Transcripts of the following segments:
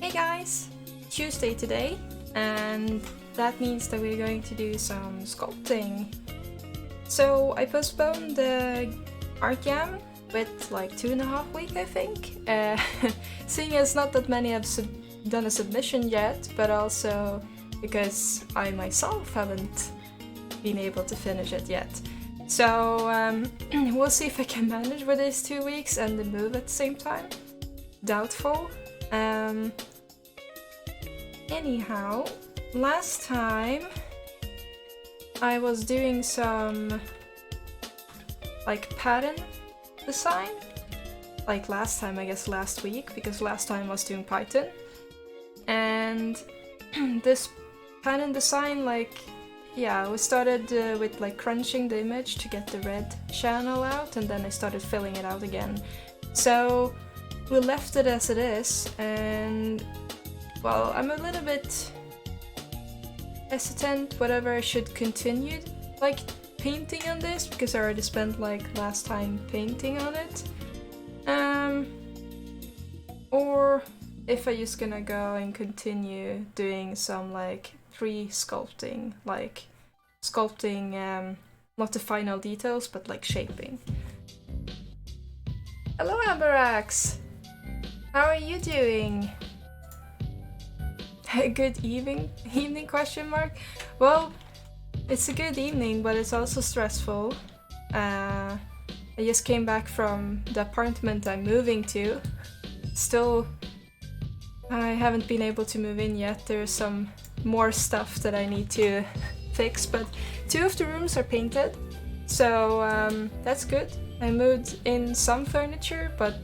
Hey guys! Tuesday today, and that means that we're going to do some sculpting. So I postponed the art jam with like 2.5 weeks, I think. Seeing as not that many have done a submission yet, but also because I myself haven't been able to finish it yet. So we'll see if I can manage with these 2 weeks and the move at the same time. Doubtful. Anyhow, last time I was doing some like pattern design. Like last time, I guess last week, because last time I was doing Python. And this pattern design, like, yeah, we started with like crunching the image to get the red channel out, and then I started filling it out again. So we left it as it is, and well, I'm a little bit hesitant whether I should continue like painting on this, because I already spent like last time painting on it. Or if I'm just gonna go and continue doing some like pre-sculpting, like sculpting not the final details, but like shaping. Hello Amberax! How are you doing? Good evening question mark? Well, it's a good evening, but it's also stressful. I just came back from the apartment I'm moving to. Still, I haven't been able to move in yet. There's some more stuff that I need to fix, but 2 of the rooms are painted, so that's good. I moved in some furniture, but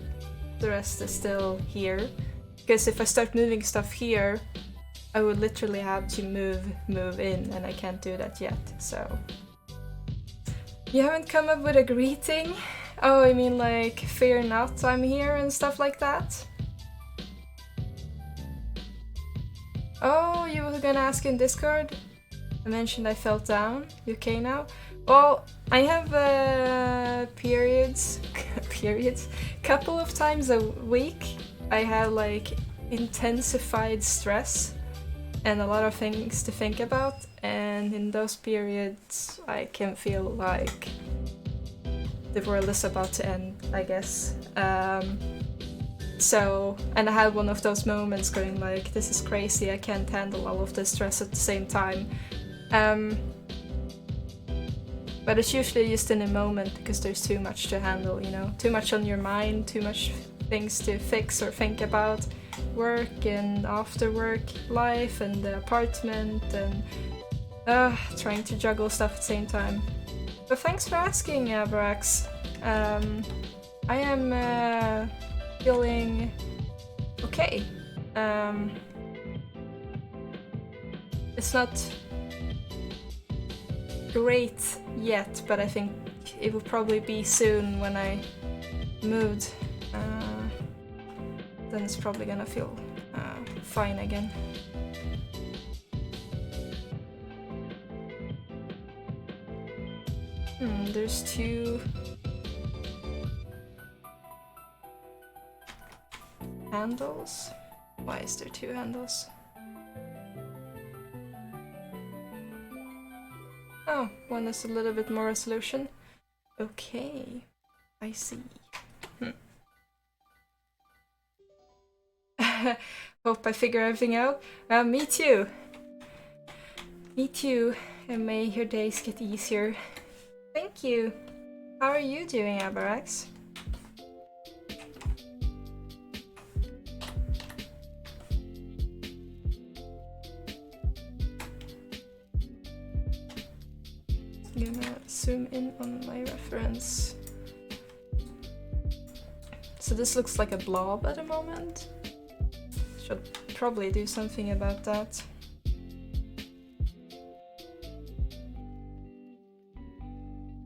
the rest is still here. Because if I start moving stuff here, I would literally have to move in, and I can't do that yet, so. You haven't come up with a greeting? Oh, I mean like, fear not, I'm here and stuff like that? Oh, you were gonna ask in Discord? I mentioned I felt down. You okay now? Well, I have periods, couple of times a week. I have like intensified stress and a lot of things to think about, and in those periods I can feel like the world is about to end, I guess. So, and I had one of those moments going like, this is crazy, I can't handle all of this stress at the same time. But it's usually just in a moment, because there's too much to handle, you know? Too much on your mind, too much things to fix or think about. Work and after work life and the apartment, and trying to juggle stuff at the same time. But thanks for asking, Abrax. I am feeling okay. It's not great yet, but I think it will probably be soon when I moved. Then it's probably gonna feel fine again. There's 2 handles. Why is there 2 handles? Oh, one is a little bit more resolution. Okay, I see. Hope I figure everything out. Me too. Me too. And may your days get easier. Thank you. How are you doing, Abarax? I'm gonna zoom in on my reference. So this looks like a blob at the moment. Should probably do something about that.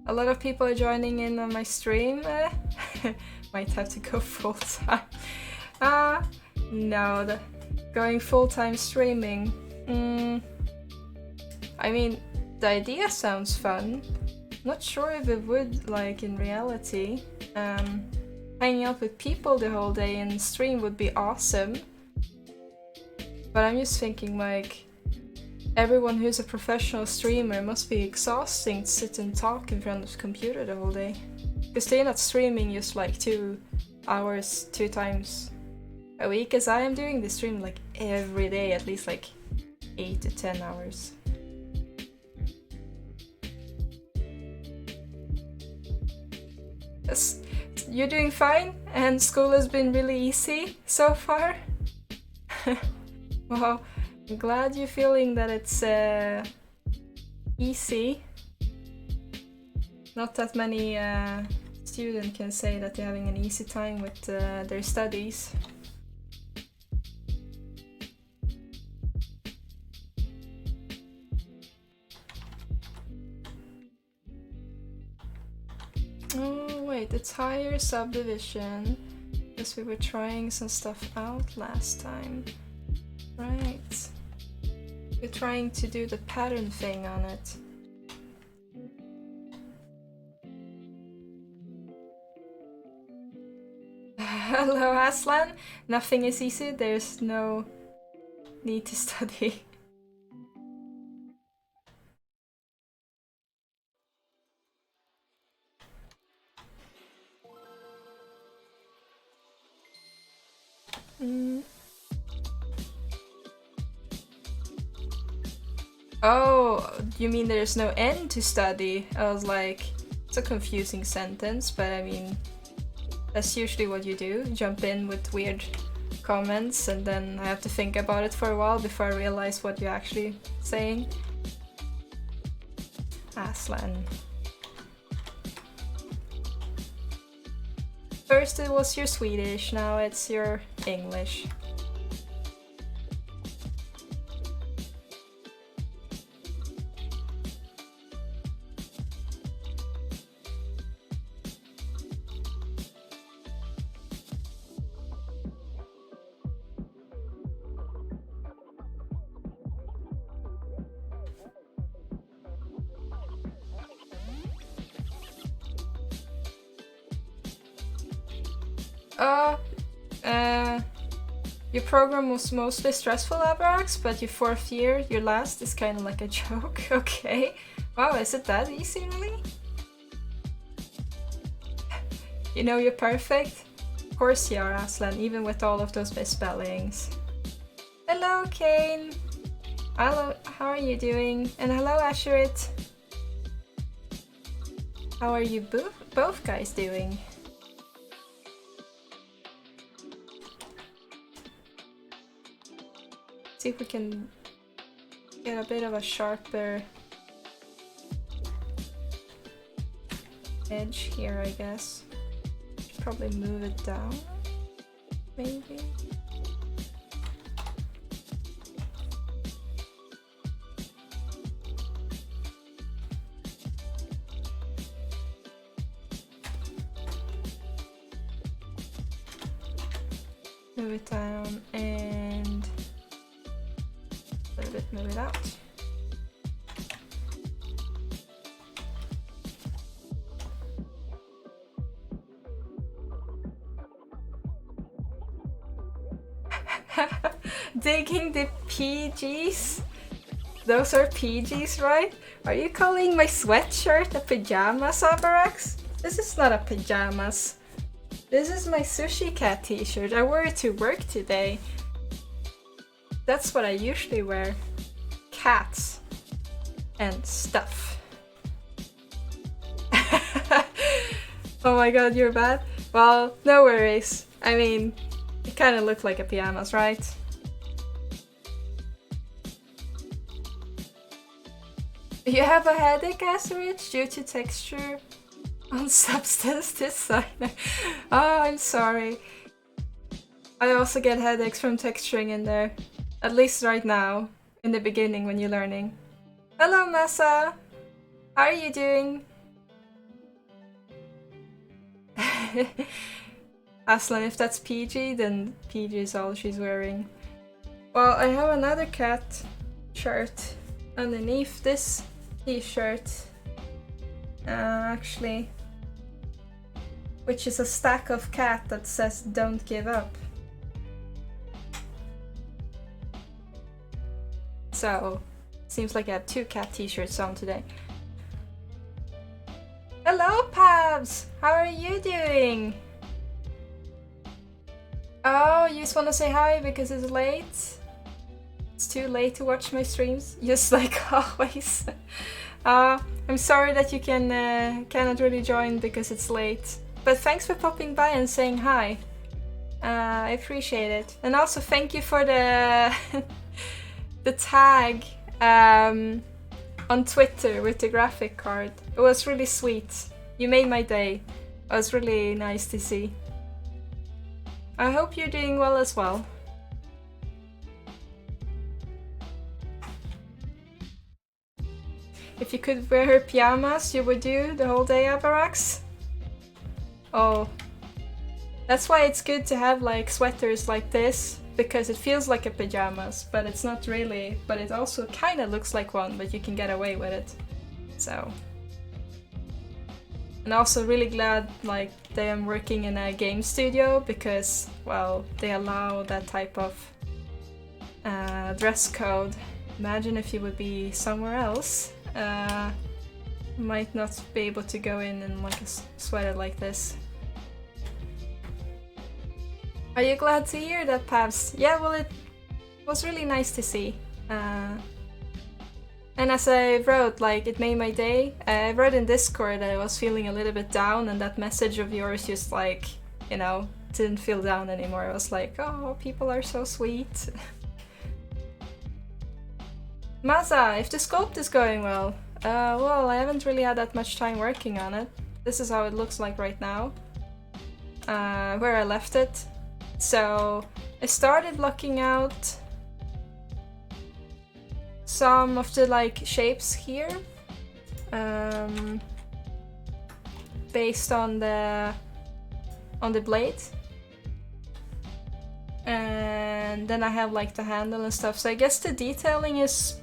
A lot of people are joining in on my stream. Might have to go full time. No, going full time streaming. I mean, the idea sounds fun. Not sure if it would, like, in reality. Hanging out with people the whole day and stream would be awesome. But I'm just thinking, like, everyone who's a professional streamer must be exhausting to sit and talk in front of the computer the whole day. Because they're not streaming just like 2 hours 2 times a week as I am doing. They stream like every day, at least like 8 to 10 hours. Yes, you're doing fine, and school has been really easy so far. Well, I'm glad you're feeling that it's easy. Not that many students can say that they're having an easy time with their studies. Oh wait, it's higher subdivision, because we were trying some stuff out last time. Right. You're trying to do the pattern thing on it. Hello Aslan! Nothing is easy, there's no need to study. Oh, you mean there's no end to study? I was like, it's a confusing sentence, but I mean, that's usually what you do. Jump in with weird comments and then I have to think about it for a while before I realize what you're actually saying. Aslan. First it was your Swedish, now it's your English. Your program was mostly stressful, Abrax, but your 4th year, your last, is kind of like a joke. Okay. Wow, is it that easy, really? You know you're perfect? Of course you are, Aslan, even with all of those misspellings. Hello, Kane! Hello, how are you doing? And hello, Asherit! How are you both guys doing? See if we can get a bit of a sharper edge here, I guess. Should probably move it down, maybe. Move it down and a little bit move it out. Digging the PGs? Those are PGs, right? Are you calling my sweatshirt a pajamas, Abarax? This is not a pajamas. This is my sushi cat t-shirt. I wore it to work today. That's what I usually wear. Cats and stuff. Oh my god, you're bad? Well, no worries. I mean, it kind of looked like a pajamas, right? You have a headache, Asterich, due to texture on substance designer. Oh, I'm sorry. I also get headaches from texturing in there. At least right now, in the beginning when you're learning. Hello, Massa! How are you doing? Aslan, if that's PG, then PG is all she's wearing. Well, I have another cat shirt underneath this t-shirt, actually, which is a stack of cat that says "Don't give up." So, seems like I have 2 cat t-shirts on today. Hello, Pabs! How are you doing? Oh, you just want to say hi because it's late? It's too late to watch my streams, just like always. I'm sorry that you cannot really join because it's late. But thanks for popping by and saying hi. I appreciate it. And also thank you for the the tag on Twitter with the graphic card. It was really sweet. You made my day. It was really nice to see. I hope you're doing well as well. If you could wear her pajamas, you would do the whole day, Avarax? Oh. That's why it's good to have like sweaters like this, because it feels like a pajamas, but it's not really. But it also kind of looks like one, but you can get away with it. So. And also really glad like they am working in a game studio because, well, they allow that type of dress code. Imagine if you would be somewhere else. Might not be able to go in like a sweater like this. Are you glad to hear that, Pabs? Yeah, well, it was really nice to see. And as I wrote, like, it made my day. I wrote in Discord that I was feeling a little bit down, and that message of yours just like, you know, didn't feel down anymore. I was like, oh, people are so sweet. Maza, if the sculpt is going well, well, I haven't really had that much time working on it. This is how it looks like right now, where I left it. So I started blocking out some of the like shapes here, based on the blade. And then I have like the handle and stuff. So I guess the detailing is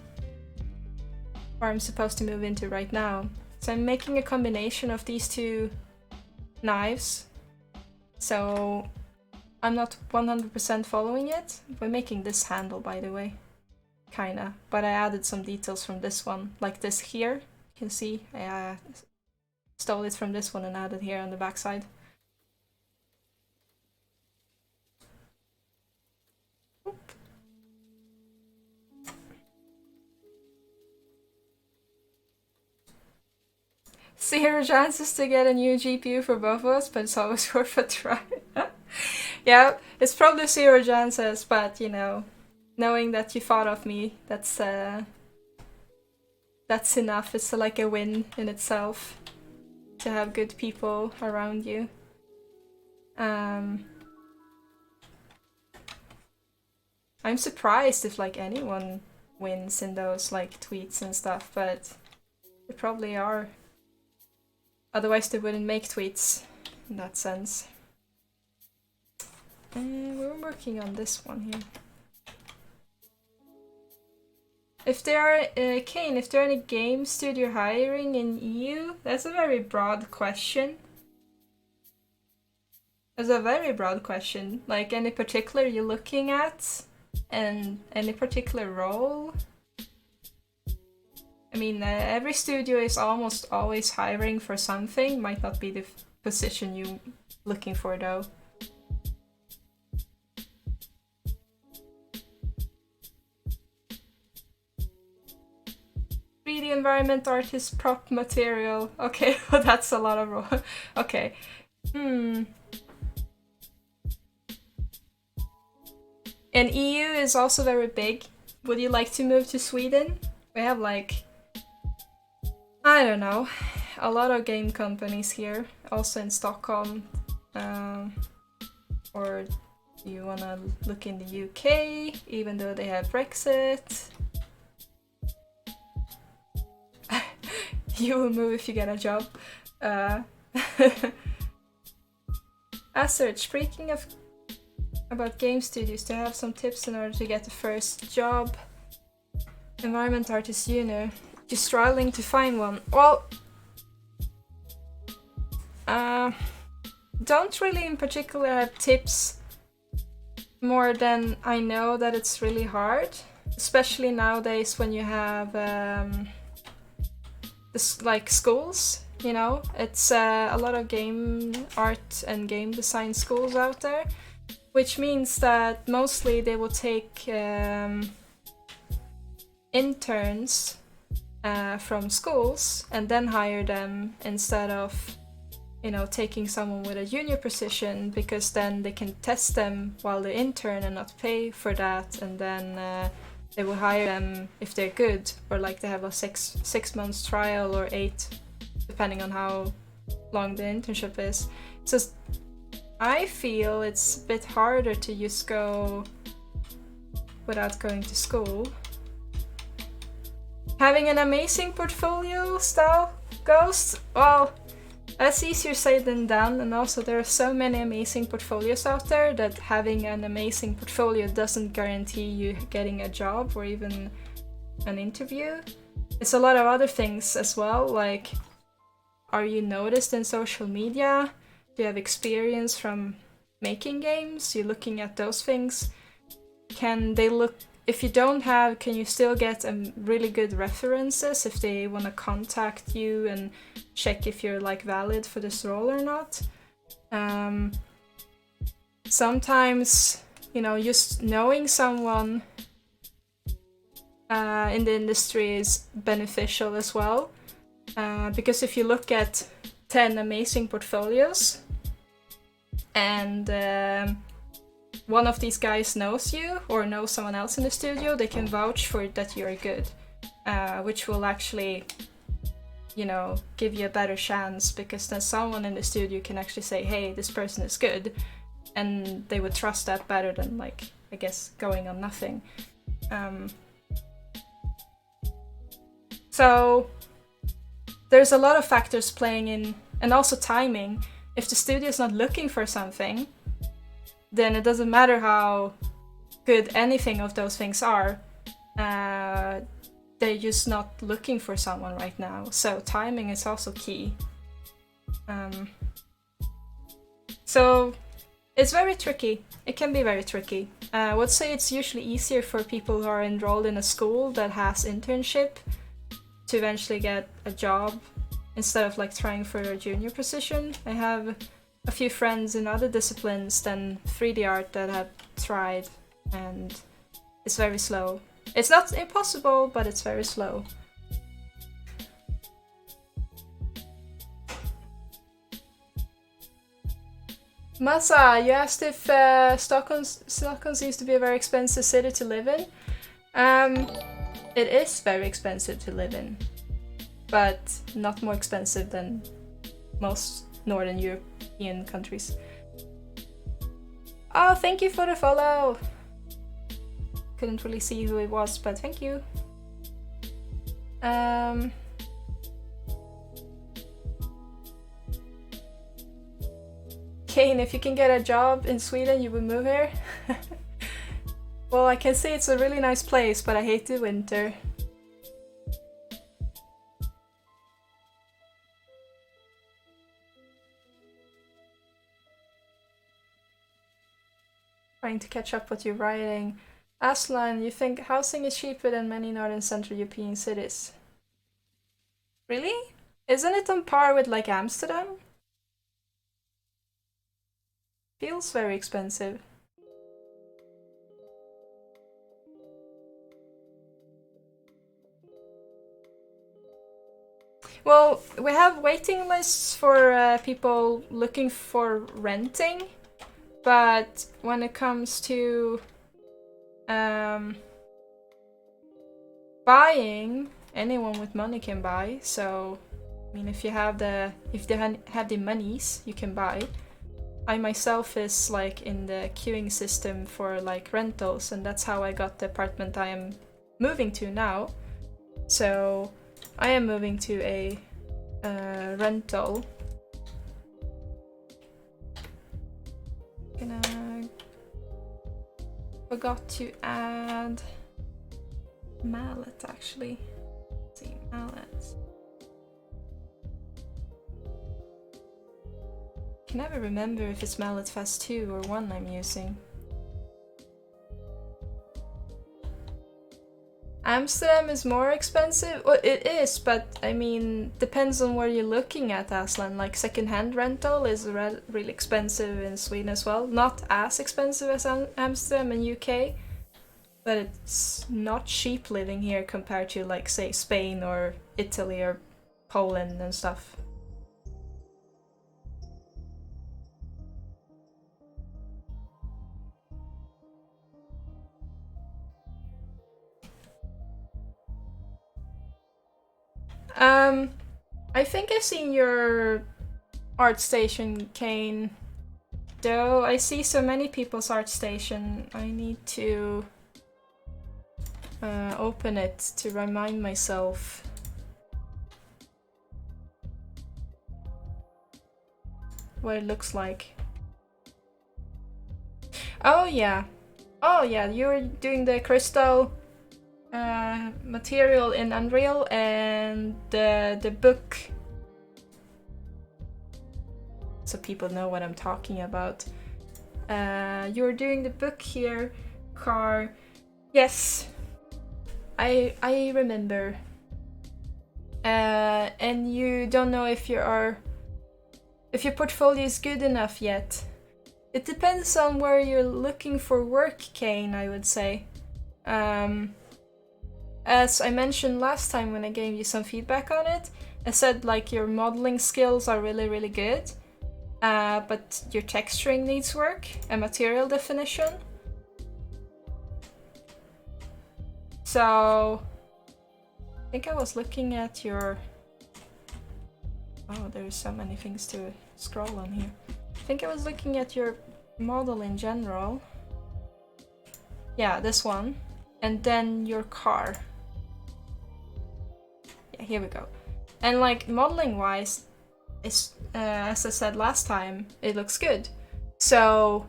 where I'm supposed to move into right now. So I'm making a combination of these 2 knives. So I'm not 100% following it. We're making this handle, by the way. Kinda. But I added some details from this one. Like this here. You can see I stole it from this one and added here on the backside. Zero chances to get a new GPU for both of us, but it's always worth a try. Yeah, it's probably 0 chances, but you know, knowing that you thought of me, that's enough. It's like a win in itself to have good people around you. I'm surprised if like anyone wins in those like tweets and stuff, but they probably are. Otherwise they wouldn't make tweets in that sense. We're working on this one here. If there are, Kane, if there are any game studio hiring in EU, that's a very broad question. That's a very broad question. Like any particular you're looking at, and any particular role. I mean, every studio is almost always hiring for something. Might not be the position you're looking for though. 3D environment artist prop material. Okay, well that's a lot of okay. And EU is also very big. Would you like to move to Sweden? We have like, I don't know, a lot of game companies here, also in Stockholm. Or do you wanna look in the UK, even though they have Brexit? You will move if you get a job. Asert, speaking of about game studios, to have some tips in order to get the first job. Environment artist, you know, just struggling to find one. Well, don't really in particular have tips more than I know that it's really hard. especially nowadays when you have this, like schools, you know, it's a lot of game art and game design schools out there, which means that mostly they will take interns from schools and then hire them instead of, you know, taking someone with a junior position, because then they can test them while they intern and not pay for that, and then they will hire them if they're good, or like they have a six months trial or 8, depending on how long the internship is. So I feel it's a bit harder to just go without going to school. Having an amazing portfolio style Ghost? Well, that's easier said than done, and also there are so many amazing portfolios out there that having an amazing portfolio doesn't guarantee you getting a job or even an interview. It's a lot of other things as well, like, are you noticed in social media? Do you have experience from making games? You're looking at those things. Can they look, if you don't have, can you still get really good references if they want to contact you and check if you're like valid for this role or not? Sometimes, you know, just knowing someone in the industry is beneficial as well, because if you look at 10 amazing portfolios and one of these guys knows you or knows someone else in the studio, they can vouch for that you're good, which will actually, you know, give you a better chance, because then someone in the studio can actually say, hey, this person is good, and they would trust that better than, like, I guess, going on nothing. So there's a lot of factors playing in, and also timing. If the studio is not looking for something, then it doesn't matter how good anything of those things are. They're just not looking for someone right now. So timing is also key. So it's very tricky. It can be very tricky. I would say it's usually easier for people who are enrolled in a school that has internship to eventually get a job instead of like trying for a junior position. I have a few friends in other disciplines than 3D art that have tried, and it's very slow. It's not impossible, but it's very slow. Masa, you asked if Stockholm seems to be a very expensive city to live in. It is very expensive to live in, but not more expensive than most Northern European countries. Oh, thank you for the follow! Couldn't really see who it was, but thank you. Kane, if you can get a job in Sweden, you would move here? Well, I can say it's a really nice place, but I hate the winter. Trying to catch up what you're writing. Aslan, you think housing is cheaper than many Northern Central European cities? Really? Isn't it on par with like Amsterdam? Feels very expensive. Well, we have waiting lists for people looking for renting, but when it comes to buying, anyone with money can buy. So, I mean, if they have the monies, you can buy. I myself is like in the queuing system for like rentals, and that's how I got the apartment I am moving to now. So I am moving to a rental. Forgot to add mallet actually. Let's see, mallets. I can never remember if it's mallet fast 2 or 1 I'm using. Amsterdam is more expensive. Well, it is, but I mean, depends on where you're looking at, Aslan. Like secondhand rental is really expensive in Sweden as well. Not as expensive as Amsterdam and UK, but it's not cheap living here compared to like say Spain or Italy or Poland and stuff. I think I've seen your art station, Kane. Though I see so many people's art station, I need to open it to remind myself. What it looks like. Oh yeah. Oh yeah, you're doing the crystal material in Unreal and the book. So people know what I'm talking about. You're doing the book here, Car. Yes, I remember. And you don't know if your portfolio is good enough yet. It depends on where you're looking for work, Kane, I would say. As I mentioned last time when I gave you some feedback on it, I said like your modeling skills are really, really good, but your texturing needs work and material definition. So I think I was looking at your... Oh, there's so many things to scroll on here. I think I was looking at your model in general. Yeah, this one. And then your car. Yeah, here we go. And like modeling wise, it's, as I said last time, it looks good. So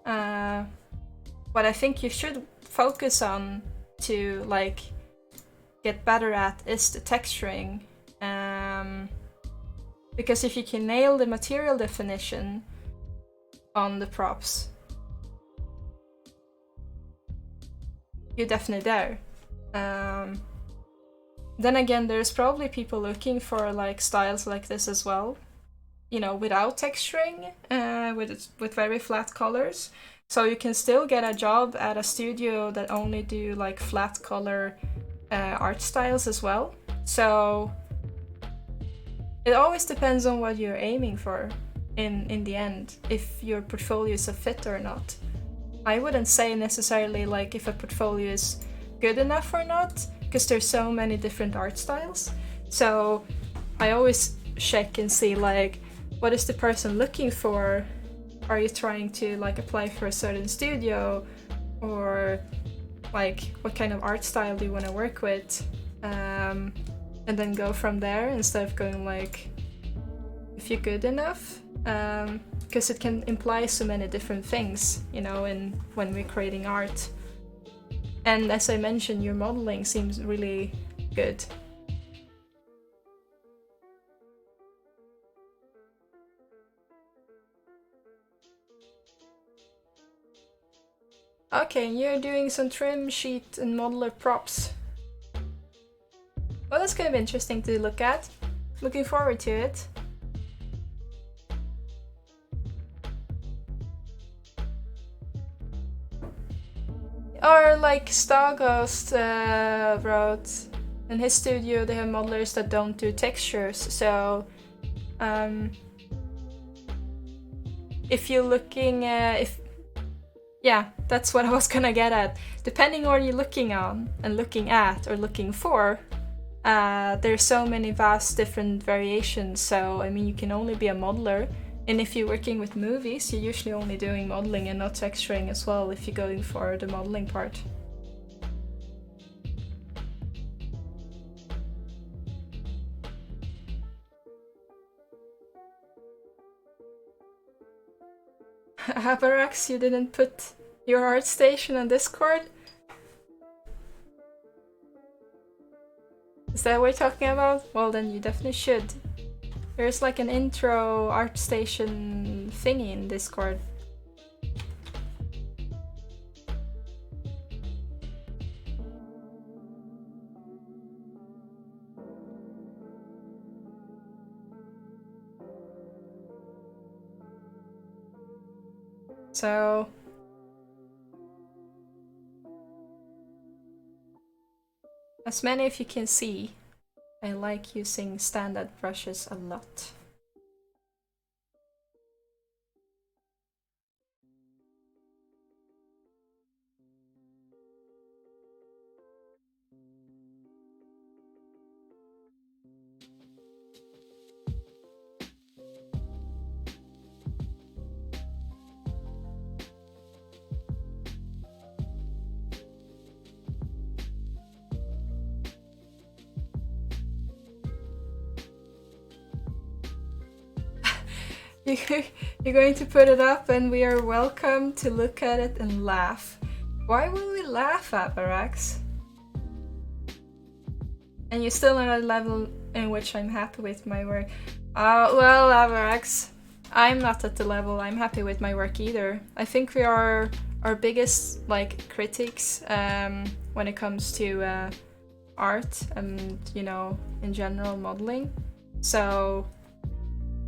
what I think you should focus on to like get better at is the texturing. Because if you can nail the material definition on the props, you're definitely there. Then again, there's probably people looking for like styles like this as well, you know, without texturing, with very flat colors. So you can still get a job at a studio that only do like flat color art styles as well. So it always depends on what you're aiming for in the end, if your portfolio is a fit or not. I wouldn't say necessarily like if a portfolio is good enough or not, because there's so many different art styles. So I always check and see like, what is the person looking for? Are you trying to like apply for a certain studio, or like what kind of art style do you want to work with? And then go from there instead of going like, if you're good enough, because it can imply so many different things, you know, when we're creating art. And as I mentioned, your modeling seems really good. Okay, you're doing some trim sheet and modeler props. Well, that's kind of interesting to look at. Looking forward to it. Or like Starghost wrote, in his studio they have modelers that don't do textures, so if you're looking yeah, that's what I was gonna get at. Depending on what you're looking on and looking at or looking for, there's so many vast different variations. So I mean, you can only be a modeler, and if you're working with movies, you're usually only doing modeling and not texturing as well if you're going for the modeling part. Habarax, you didn't put your art station on Discord? Is that what you're talking about? Well, then you definitely should. There's like an intro art station thingy in Discord. So as many of you can see, I like using standard brushes a lot. You're going to put it up and we are welcome to look at it and laugh. Why would we laugh, Avarax? And you're still at a level in which I'm happy with my work. Well, Avarax, I'm not at the level I'm happy with my work either. I think we are our biggest critics when it comes to art and, you know, in general modeling. So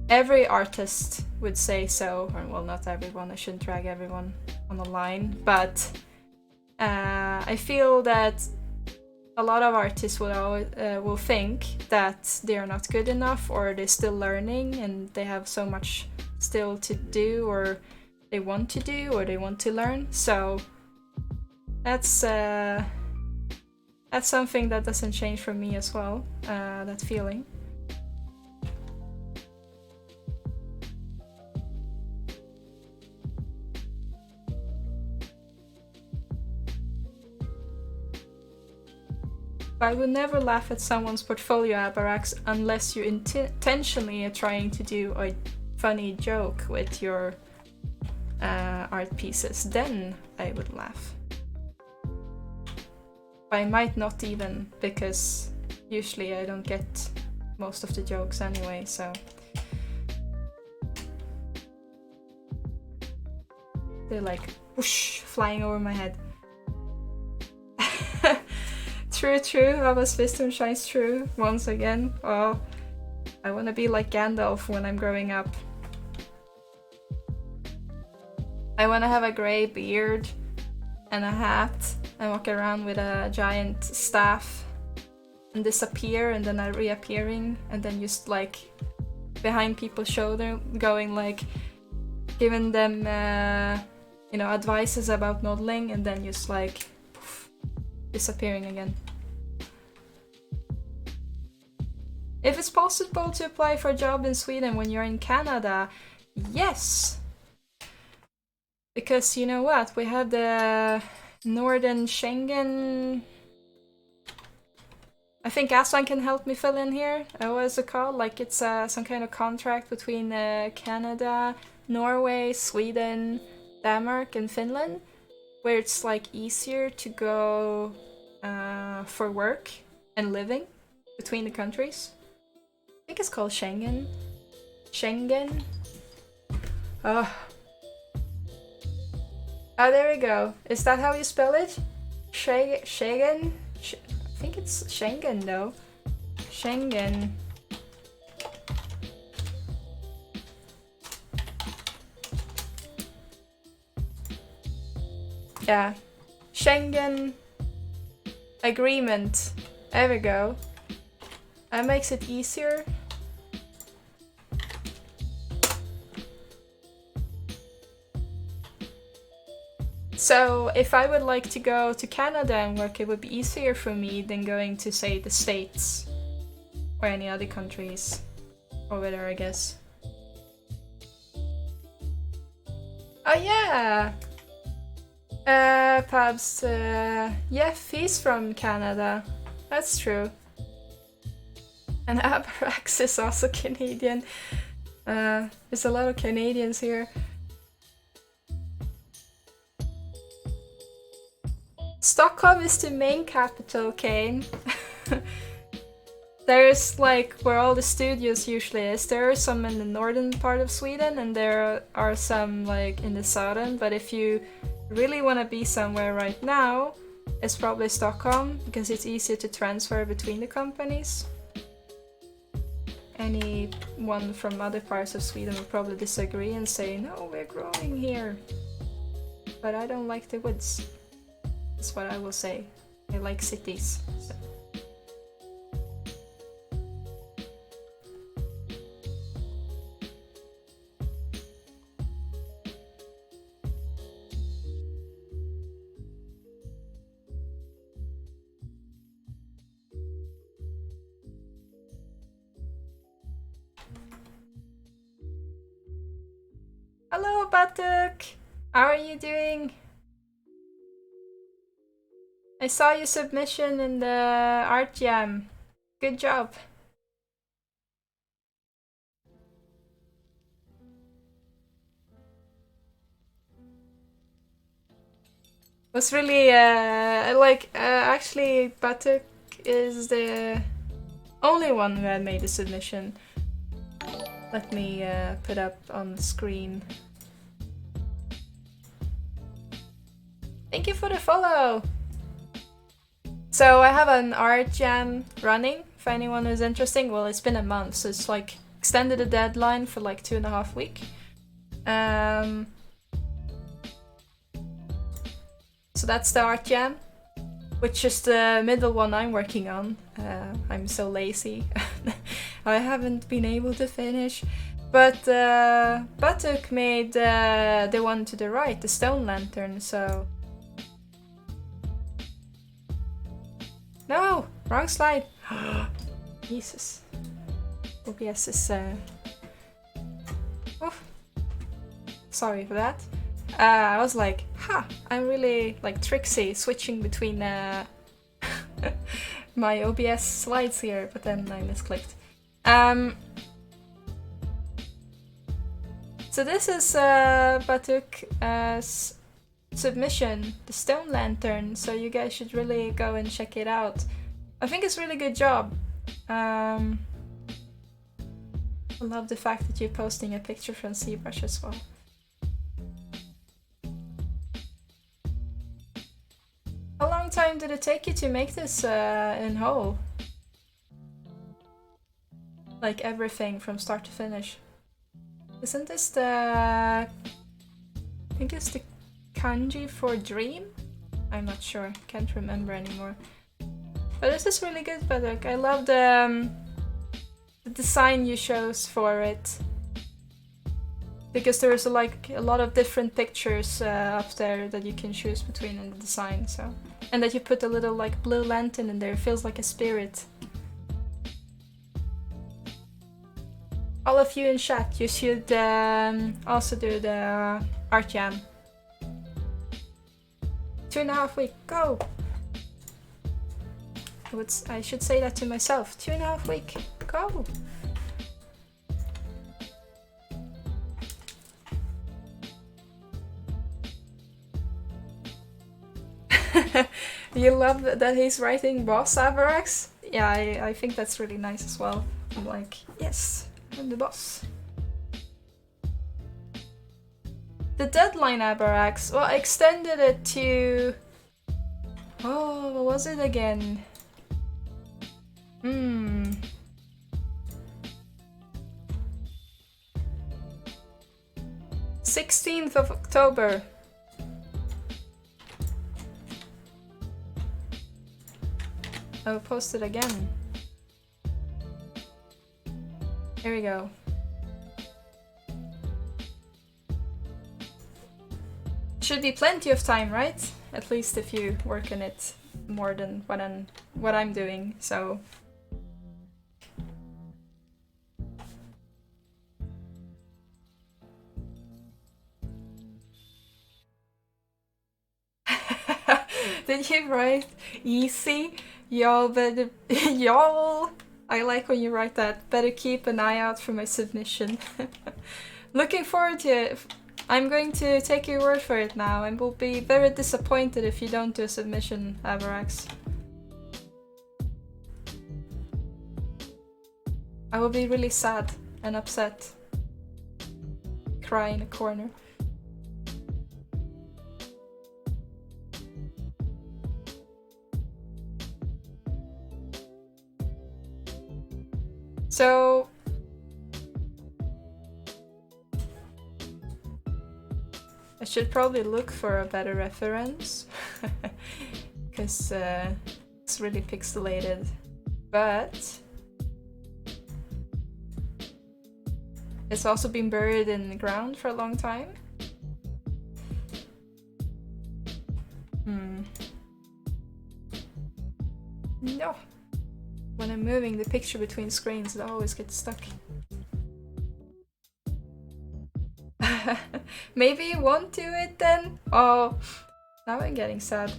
every artist would say so, or well, not everyone, I shouldn't drag everyone on the line, but I feel that a lot of artists will think that they are not good enough, or they're still learning and they have so much still to do, or they want to do, or they want to learn. So that's something that doesn't change for me as well, that feeling. I would never laugh at someone's portfolio, Abarax, unless you intentionally are trying to do a funny joke with your art pieces. Then I would laugh. I might not even, because usually I don't get most of the jokes anyway, so. They're like whoosh, flying over my head. True, Abba's wisdom shines true once again. Oh, I want to be like Gandalf when I'm growing up. I want to have a grey beard and a hat and walk around with a giant staff and disappear and then I reappearing and then just like behind people's shoulder going like giving them you know, advices about modeling and then just like poof, disappearing again. If it's possible to apply for a job in Sweden when you're in Canada, yes! Because you know what, we have the Northern Schengen... I think Aslan can help me fill in here. What is it called? Like it's some kind of contract between Canada, Norway, Sweden, Denmark and Finland, where it's like easier to go for work and living between the countries. I think it's called Schengen. Schengen. Oh, there we go. Is that how you spell it? Schengen? I think it's Schengen though. Schengen. Yeah. Schengen agreement. There we go. That makes it easier. So if I would like to go to Canada and work, it would be easier for me than going to, say, the States or any other countries over there, I guess. Oh yeah! Pabs, yeah, he's from Canada. That's true. And Abarax is also Canadian. There's a lot of Canadians here. Stockholm is the main capital, Kane. There's like where all the studios usually is. There are some in the northern part of Sweden and there are some like in the southern, but if you really want to be somewhere right now, it's probably Stockholm because it's easier to transfer between the companies. Anyone from other parts of Sweden would probably disagree and say, no, we're growing here. but I don't like the woods. That's what I will say. I like cities. So. Hello, Batuk! How are you doing? I saw your submission in the art jam. Good job. Was really actually Batuk is the only one who had made a submission. Let me put up on the screen. Thank you for the follow! So I have an art jam running, if anyone is interested. Well, it's been a month, so it's like extended the deadline for like 2.5 weeks. So that's the art jam, which is the middle one I'm working on. I'm so lazy. I haven't been able to finish. But Batuk made the one to the right, the stone lantern, so... No! Wrong slide! Jesus. OBS is... Oof. Sorry for that. I was like, I'm really like tricksy switching between my OBS slides here, but then I misclicked. So this is Batuk's submission, the stone lantern, so you guys should really go and check it out. I think it's a really good job. I love the fact that you're posting a picture from Zbrush as well. How long time did it take you to make this in whole? Like everything from start to finish. Isn't this the... I think it's the kanji for dream? I'm not sure, can't remember anymore. But this is really good, Batuk. I love the design you chose for it. Because there's like a lot of different pictures up there that you can choose between in the design, so... And that you put a little like blue lantern in there, it feels like a spirit. All of you in chat, you should also do the art jam. 2.5 weeks, go! I should say that to myself. 2.5 weeks, go! You love that he's writing boss Avarax? Yeah, I think that's really nice as well. I'm like, yes, I'm the boss. The deadline Avarax, well, I extended it to... Oh, what was it again? 16th of October. I'll post it again. Here we go. Should be plenty of time, right? At least if you work on it more than what I'm doing, so... Did you write easy? Y'all better... Y'all! I like when you write that. Better keep an eye out for my submission. Looking forward to it. I'm going to take your word for it now and will be very disappointed if you don't do a submission, Avarax. I will be really sad and upset. Cry in a corner. So... should probably look for a better reference because it's really pixelated, but it's also been buried in the ground for a long time. No. When I'm moving the picture between screens, it always gets stuck. Maybe you won't do it then? Oh, now I'm getting sad.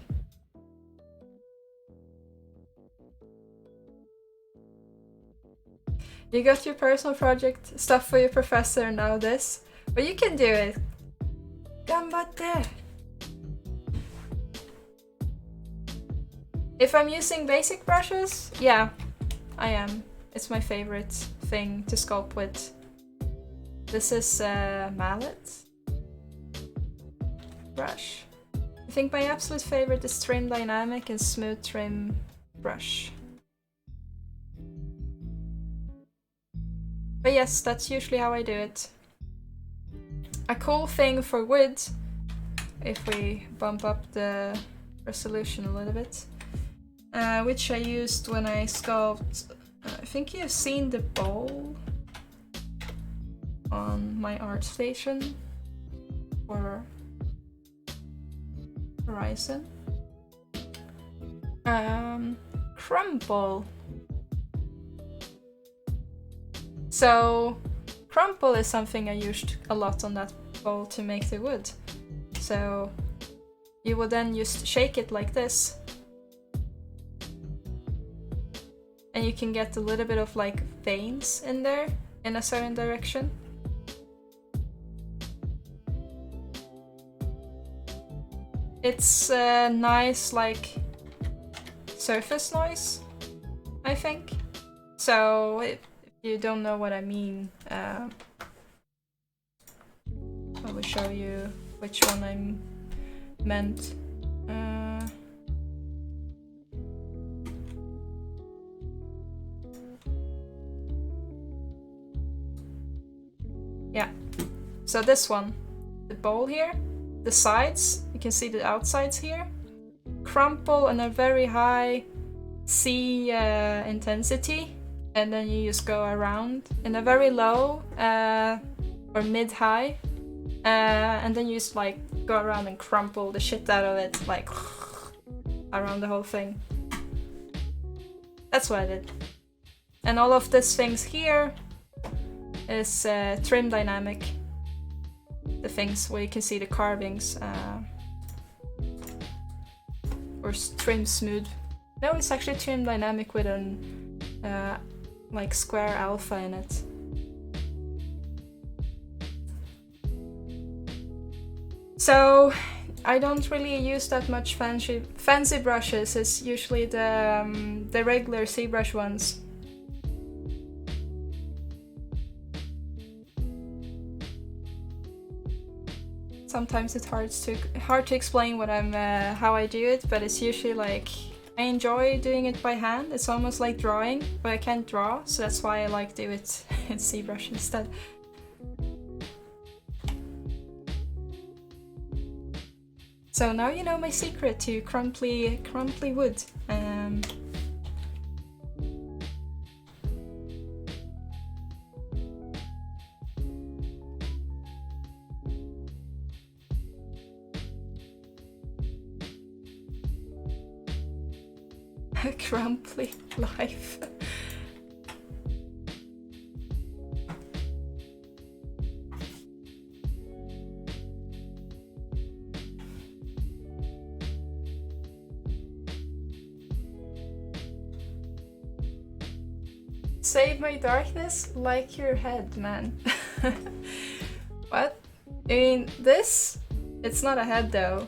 You got your personal project, stuff for your professor, now this. But you can do it. Ganbatte! If I'm using basic brushes, yeah, I am. It's my favorite thing to sculpt with. This is mallet brush. I think my absolute favorite is Trim Dynamic and Smooth Trim brush. But yes, that's usually how I do it. A cool thing for wood, if we bump up the resolution a little bit, which I used when I sculpt, I think you've seen the bowl on my art station for Horizon. Crumple. So crumple is something I used a lot on that bowl to make the wood. So you would then just shake it like this, and you can get a little bit of like veins in there in a certain direction. It's a nice like surface noise, I think. So if you don't know what I mean, I will show you which one I meant. Yeah, so this one, the bowl here, the sides, you can see the outsides here, crumple on a very high C intensity, and then you just go around in a very low or mid-high, and then you just like go around and crumple the shit out of it, like around the whole thing. That's what I did. And all of these things here is Trim Dynamic. The things where you can see the carvings, or Trim Smooth. No, it's actually Trim Dynamic with an like square alpha in it. So I don't really use that much fancy brushes. It's usually the regular ZBrush ones. Sometimes it's hard to explain what I'm how I do it, but it's usually like I enjoy doing it by hand. It's almost like drawing, but I can't draw, so that's why I like do it in ZBrush instead. So now you know my secret to crumply wood. A crumply life. Save my darkness like your head, man. What? I mean, this? It's not a head though.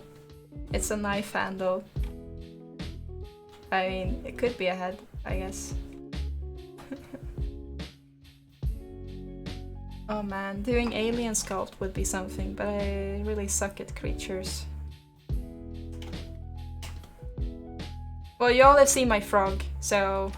It's a knife handle. I mean, it could be a head, I guess. Oh man, doing alien sculpt would be something, but I really suck at creatures. Well, you all have seen my frog, so...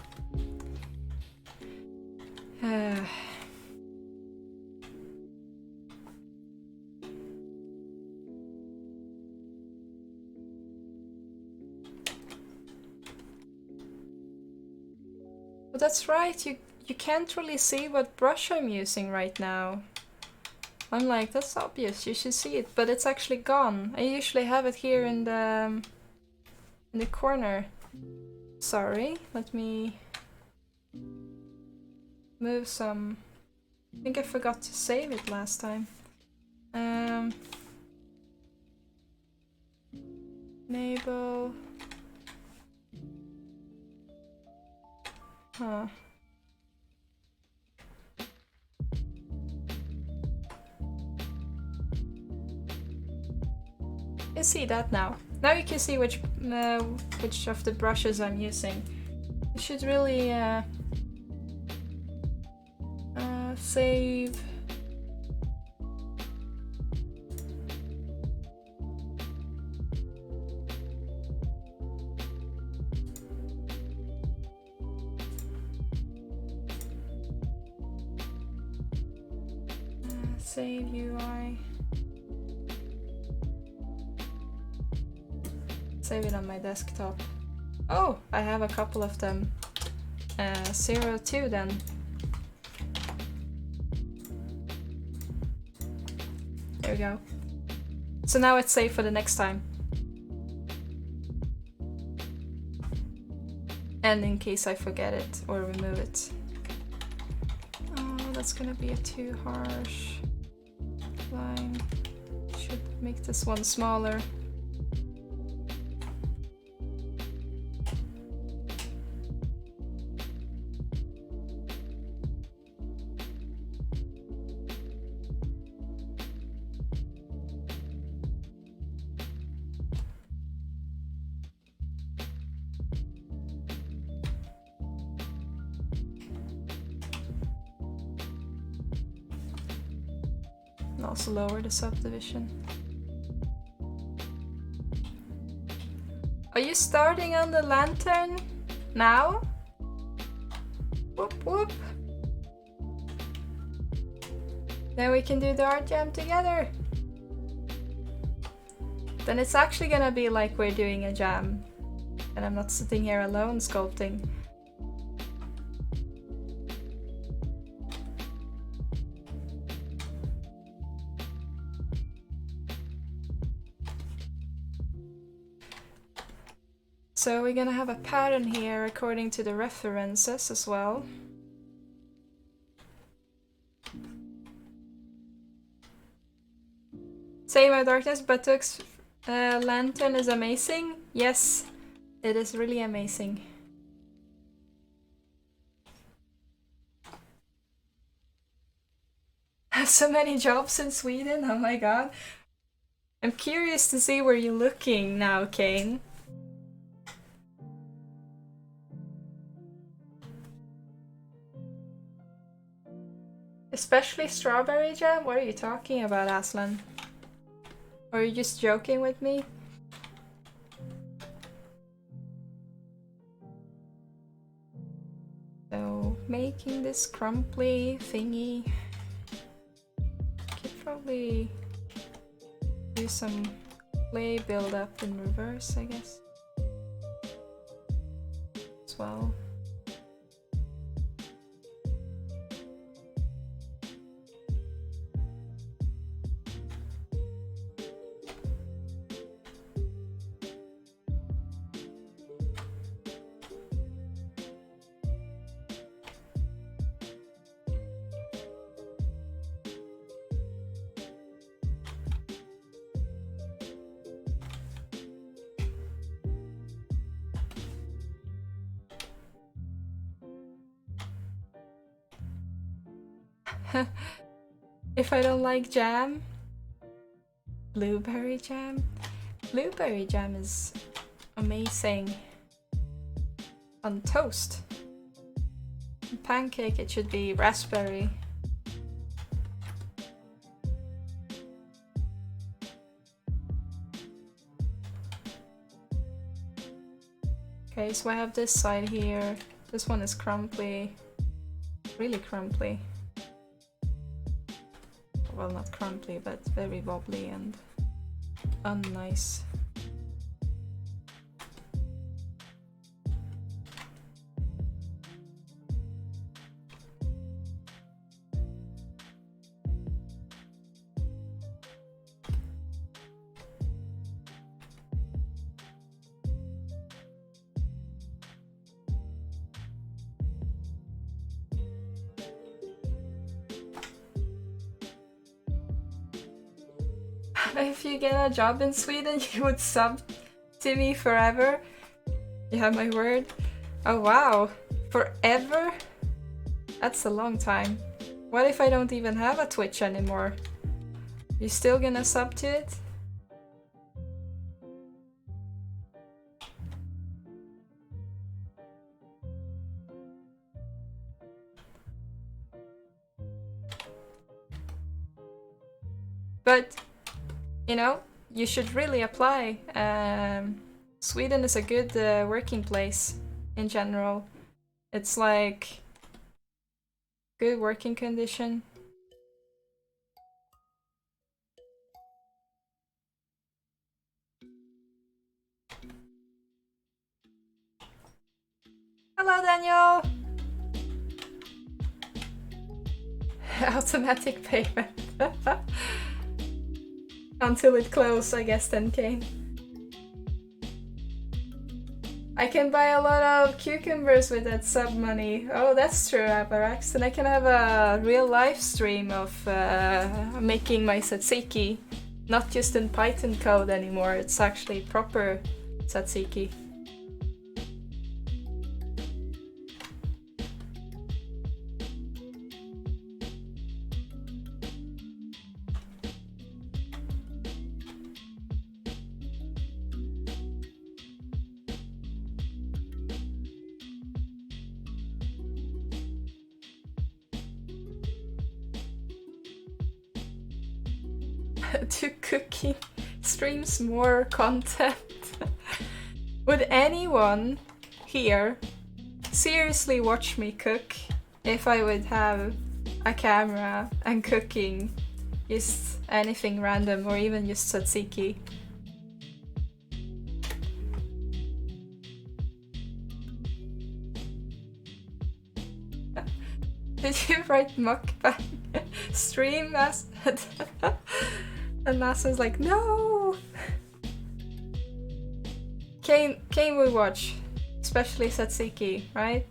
But that's right, you can't really see what brush I'm using right now. I'm like, that's obvious, you should see it, but it's actually gone. I usually have it here in the corner. Sorry, let me move some. I think I forgot to save it last time. Enable. Huh. You see that now. Now you can see which of the brushes I'm using. You should really save. Save UI. Save it on my desktop. Oh, I have a couple of them. 02 then. There we go. So now it's safe for the next time. And in case I forget it or remove it. Oh, that's gonna be a too harsh line. Should make this one smaller. And also lower the subdivision. Are you starting on the lantern now? Whoop whoop. Then we can do the art jam together. Then it's actually gonna be like we're doing a jam. And I'm not sitting here alone sculpting. So we're gonna have a pattern here according to the references as well. Say my darkness, Buttocks lantern is amazing. Yes, it is really amazing. I have so many jobs in Sweden, oh my god. I'm curious to see where you're looking now, Kane. Especially strawberry jam? What are you talking about, Aslan? Or are you just joking with me? So, making this crumply thingy. Could probably do some clay build-up in reverse, I guess. As well. If I don't like jam, blueberry jam. Blueberry jam is amazing on toast. On pancake it should be raspberry. Okay, so I have this side here. This one is crumply, really crumply. Well, not crumply, but very wobbly and unnice. If you get a job in Sweden, you would sub to me forever. You have my word. Oh wow, forever? That's a long time. What if I don't even have a Twitch anymore? You still gonna sub to it? But, you know, you should really apply. Sweden is a good working place in general. It's like good working condition. Hello, Daniel! Automatic payment. Until it closed, I guess, then came. I can buy a lot of cucumbers with that sub money. Oh, that's true, Avarax. And I can have a real live stream of making my tzatziki. Not just in Python code anymore, it's actually proper tzatziki. Do cooking streams more content? Would anyone here seriously watch me cook if I would have a camera and cooking just anything random or even just tzatziki? Did you write mukbang stream as and NASA's like, no! Kane would watch, especially tzatziki, right?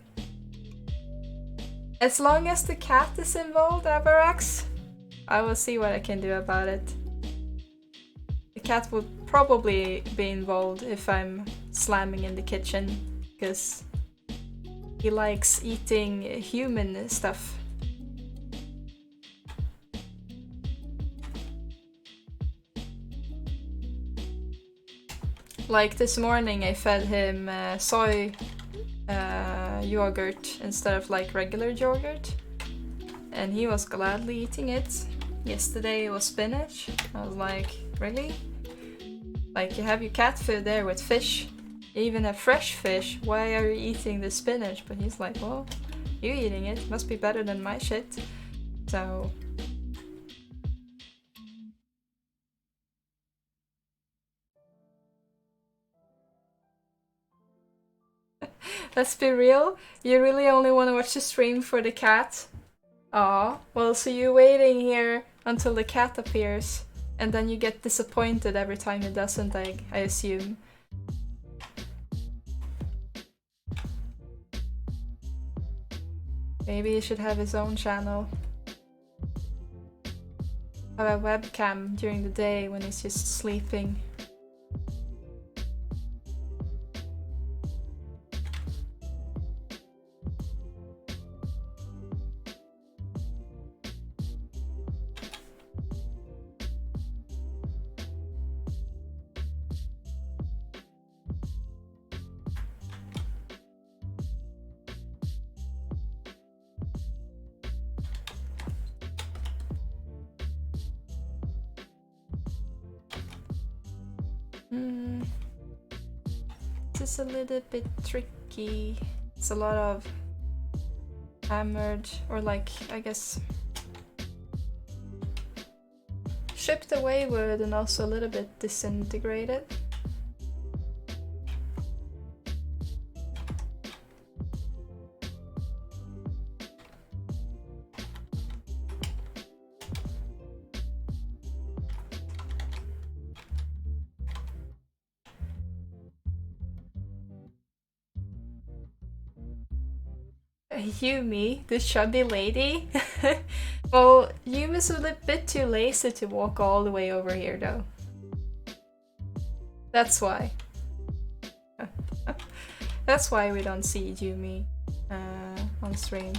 As long as the cat is involved, Avarax, I will see what I can do about it. The cat would probably be involved if I'm slamming in the kitchen, because he likes eating human stuff. Like this morning I fed him soy yogurt instead of like regular yogurt, and he was gladly eating it. Yesterday it was spinach. I was like, really? Like, you have your cat food there with fish. You even have fresh fish. Why are you eating the spinach? But he's like, well, you eating it. Must be better than my shit. So... Let's be real, you really only want to watch the stream for the cat? Aw, well, so you're waiting here until the cat appears, and then you get disappointed every time it doesn't, I assume. Maybe he should have his own channel. Have a webcam during the day when he's just sleeping. This is a little bit tricky. It's a lot of hammered, or like, I guess, shipped away wood and also a little bit disintegrated. Yumi, the chubby lady? Well, Yumi's a little bit too lazy to walk all the way over here though. That's why. That's why we don't see Yumi on stream.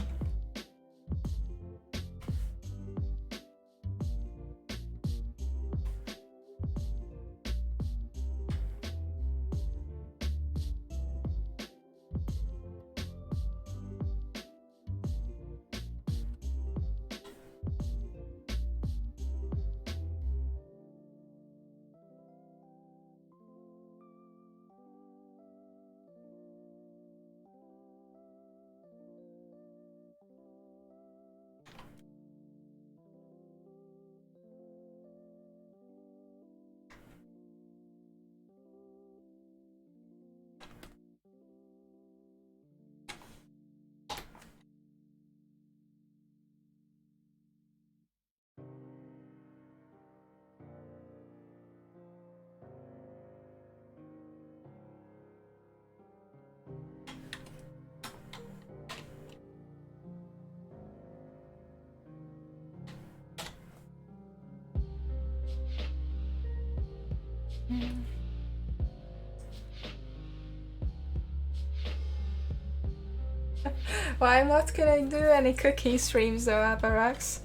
Well, I'm not gonna do any cooking streams though, Abarax.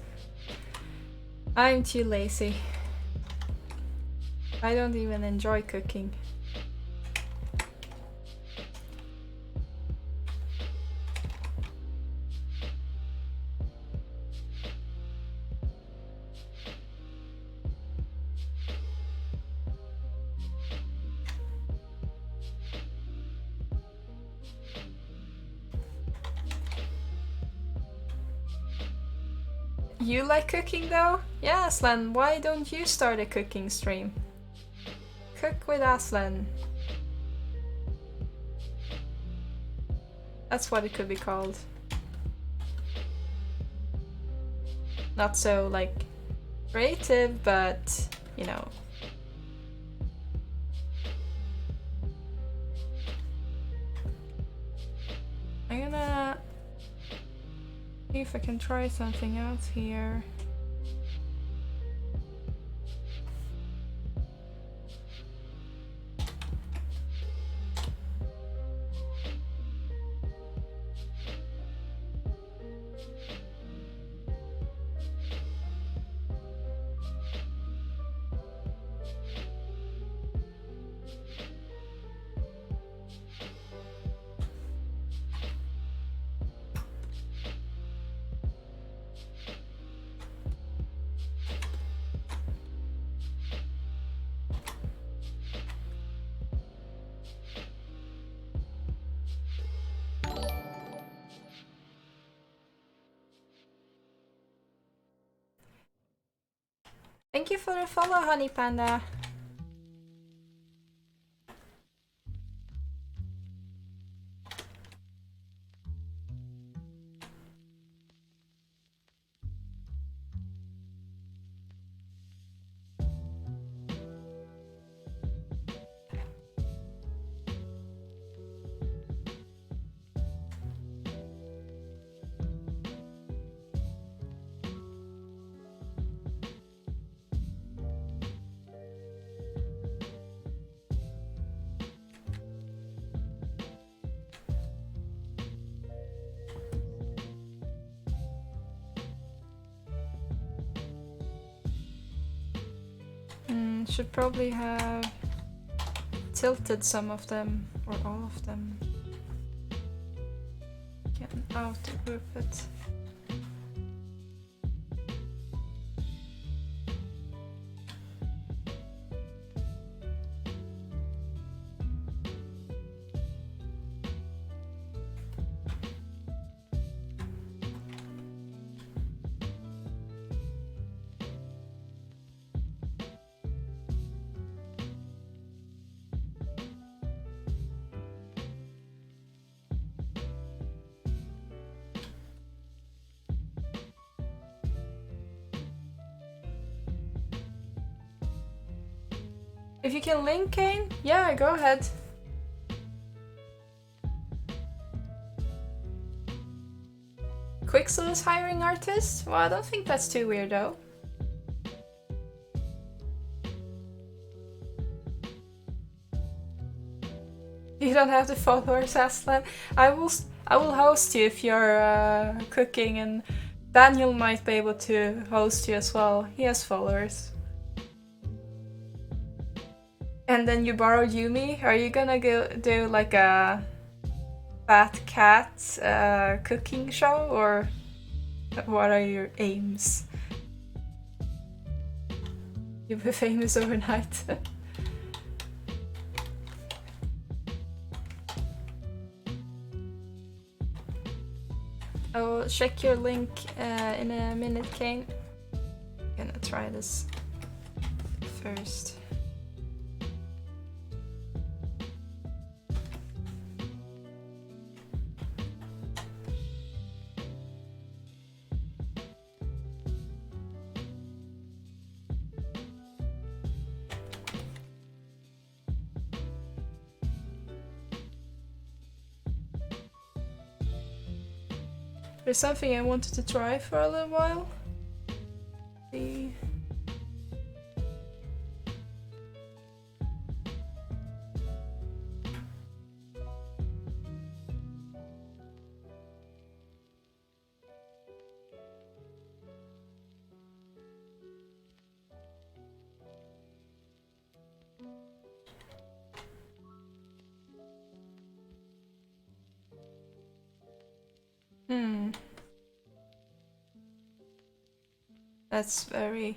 I'm too lazy. I don't even enjoy cooking. You like cooking though? Yeah, Aslan, why don't you start a cooking stream? Cook with Aslan. That's what it could be called. Not so, like, creative, but, you know. I'm gonna see if I can try something out here. Thank you for the follow, Honey Panda. Should probably have tilted some of them, or all of them. Get out to group it. If you can link, Kane, yeah, go ahead. Quixel is hiring artists? Well, I don't think that's too weird though. You don't have to followers, Aslan. I will host you if you're cooking, and Daniel might be able to host you as well. He has followers. And then you borrow Yumi. Are you gonna go do like a Fat Cat cooking show, or what are your aims? You'll be famous overnight. I will check your link in a minute, Kane. I'm gonna try this first. There's something I wanted to try for a little while. The That's very,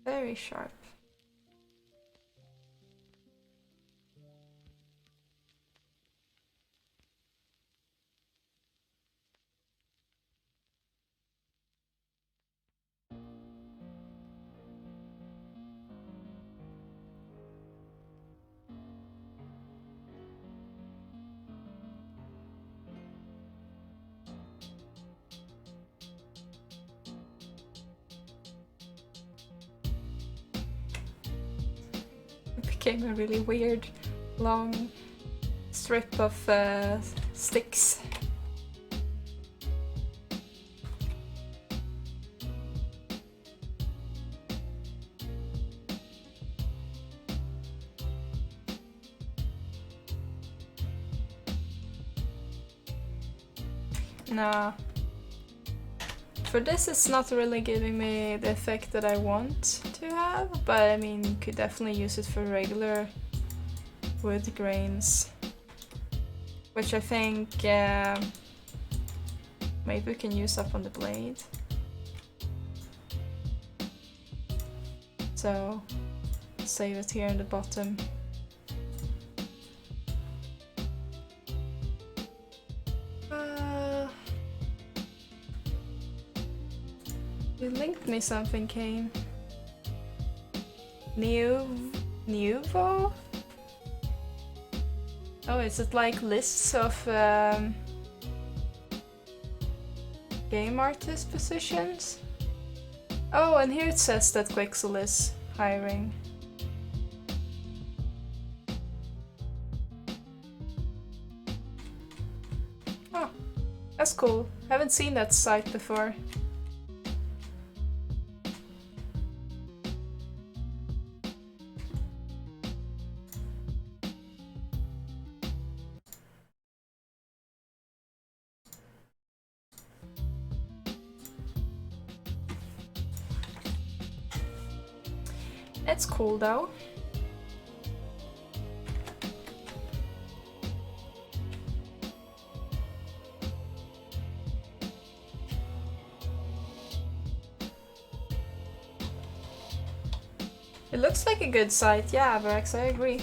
very sharp. Became a really weird, long strip of sticks. Nah. For this, it's not really giving me the effect that I want to have, but I mean, you could definitely use it for regular wood grains, which I think maybe we can use up on the blade. So, save it here in the bottom. You linked me something, Kane. Nuvo? Oh, is it like lists of game artist positions? Oh, and here it says that Quixel is hiring. Oh, that's cool. Haven't seen that site before. It's cool though. It looks like a good site, yeah, Varex, I agree.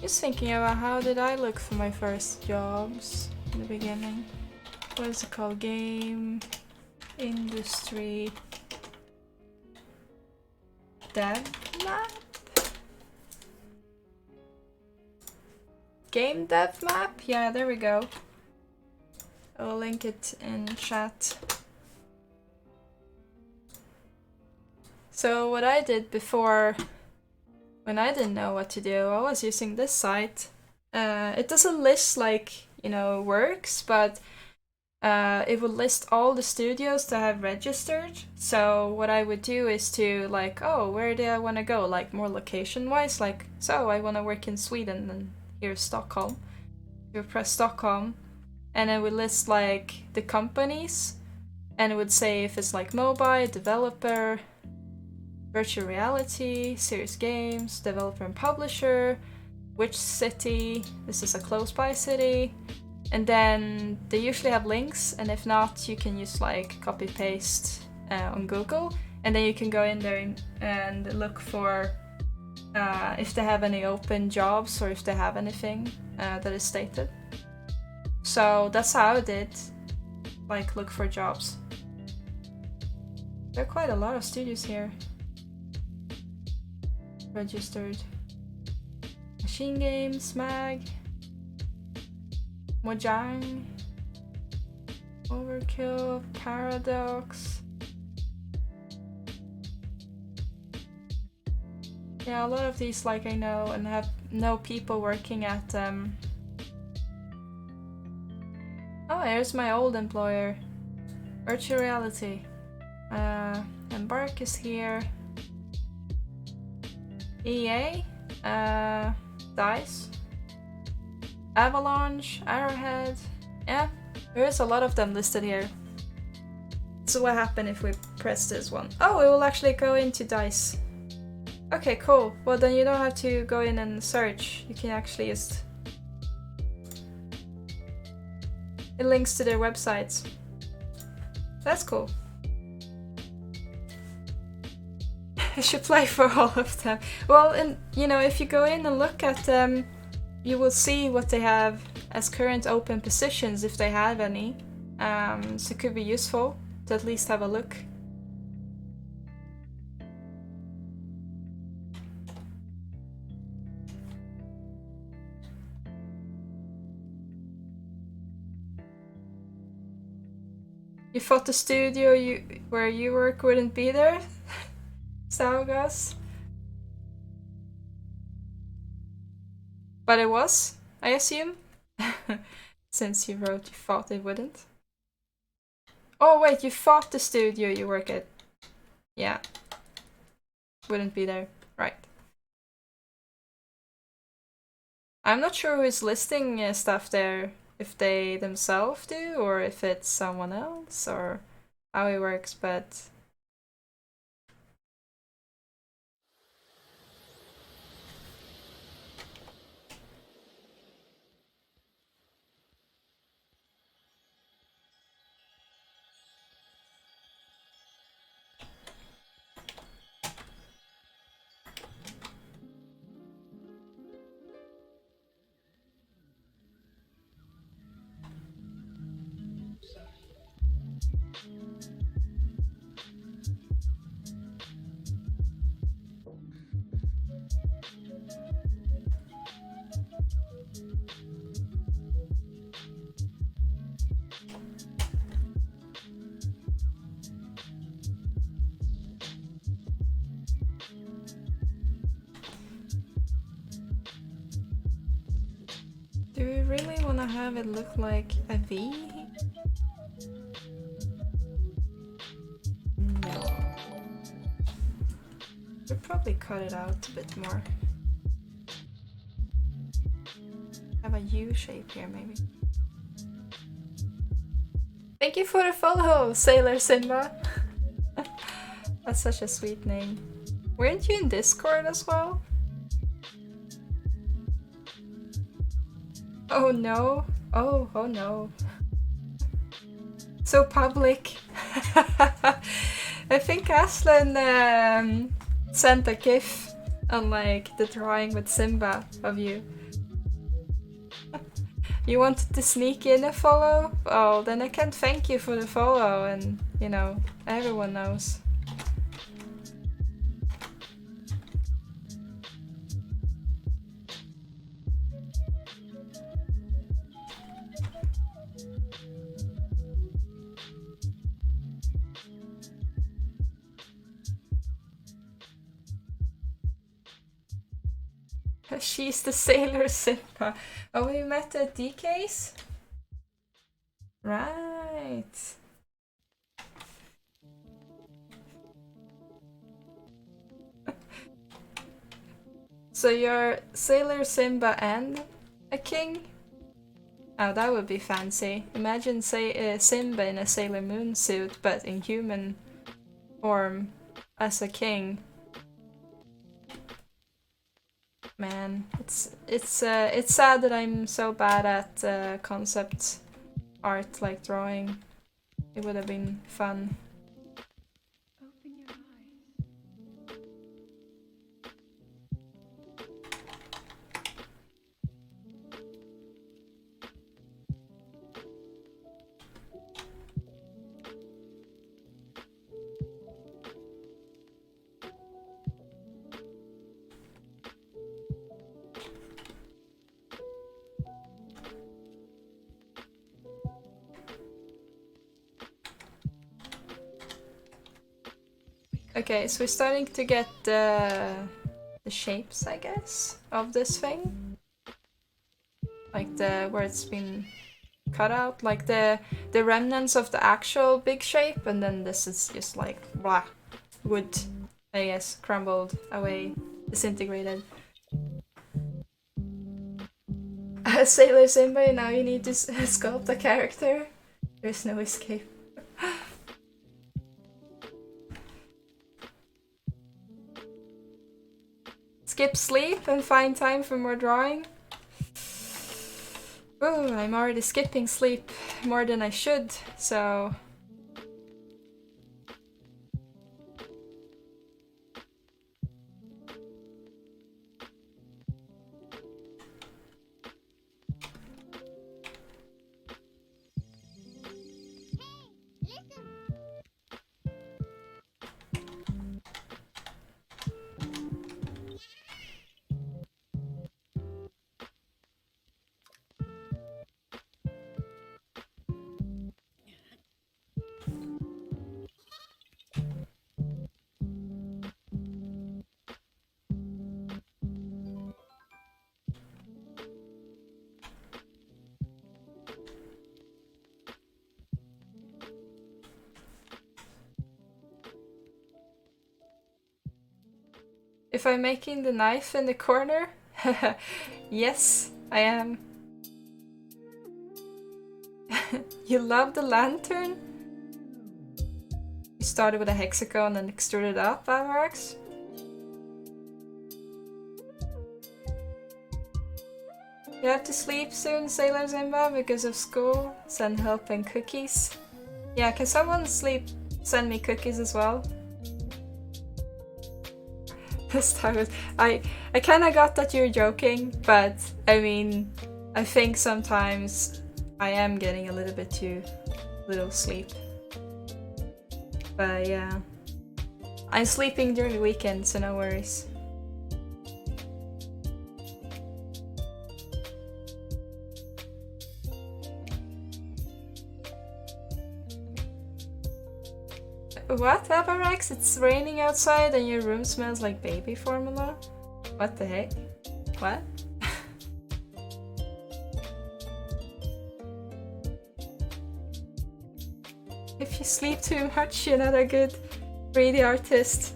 Just thinking about how did I look for my first jobs in the beginning. What is it called? Game industry dev map? Game dev map? Yeah, there we go. I'll link it in chat. So what I did before, when I didn't know what to do, I was using this site. It doesn't list like, you know, works, but it would list all the studios that have registered. So what I would do is to like, oh, where do I want to go? Like more location wise, like, so I want to work in Sweden and here's Stockholm. You would press Stockholm and it would list like the companies and it would say if it's like mobile, developer, virtual reality, serious games, developer and publisher, which city, this is a close by city, and then they usually have links, and if not, you can use like copy paste on Google, and then you can go in there and look for if they have any open jobs or if they have anything that is stated. So that's how I did, like look for jobs. There are quite a lot of studios here registered. Machine Games, Mag, Mojang, Overkill, Paradox. Yeah, a lot of these like I know and know people working at Oh, here's my old employer. Virtual Reality. Embark is here. EA, DICE, Avalanche, Arrowhead. Yeah, there is a lot of them listed here. So what happened if we press this one? Oh, it will actually go into DICE. Okay, cool. Well, then you don't have to go in and search. You can actually just... It links to their websites. That's cool. I should play for all of them. Well, and you know, if you go in and look at them, you will see what they have as current open positions, if they have any. So it could be useful to at least have a look. You thought the studio where you work wouldn't be there? Saugas. But it was, I assume? Since you wrote you thought it wouldn't. Oh wait, you thought the studio you work at, yeah, wouldn't be there, right. I'm not sure who's listing stuff there, if they themselves do, or if it's someone else, or how it works, but... Do we really want to have it look like a V? No. We'll probably cut it out a bit more. Have a U shape here, maybe. Thank you for the follow, Sailor Simba. That's such a sweet name. Weren't you in Discord as well? Oh no. Oh no. So public. I think Aslan sent a gif on like the drawing with Simba of you. You wanted to sneak in a follow? Oh, then I can't thank you for the follow, and you know, everyone knows. She's the Sailor Simba. Oh, we met at DK's? Right. So you're Sailor Simba and a king? Oh, that would be fancy. Imagine say Simba in a Sailor Moon suit, but in human form as a king. Man, it's sad that I'm so bad at concept art like drawing. It would have been fun. Open your eyes. Okay, so we're starting to get the shapes, I guess, of this thing. Like the where it's been cut out, like the remnants of the actual big shape, and then this is just like blah, wood, I guess, crumbled away, disintegrated. Sailor Simba, now you need to sculpt a character. There's no escape. Skip sleep and find time for more drawing. Oh, I'm already skipping sleep more than I should, so... If I'm making the knife in the corner? Yes, I am. You love the lantern? You started with a hexagon and extruded up, Avarax? You have to sleep soon, Sailor Zimba, because of school. Send help and cookies. Yeah, can someone send me cookies as well? This time I kinda got that you're joking, but I mean, I think sometimes I am getting a little bit too little sleep. But yeah. I'm sleeping during the weekend, so no worries. What, Avarax? It's raining outside and your room smells like baby formula? What the heck? What? If you sleep too much, you're not a good 3D artist.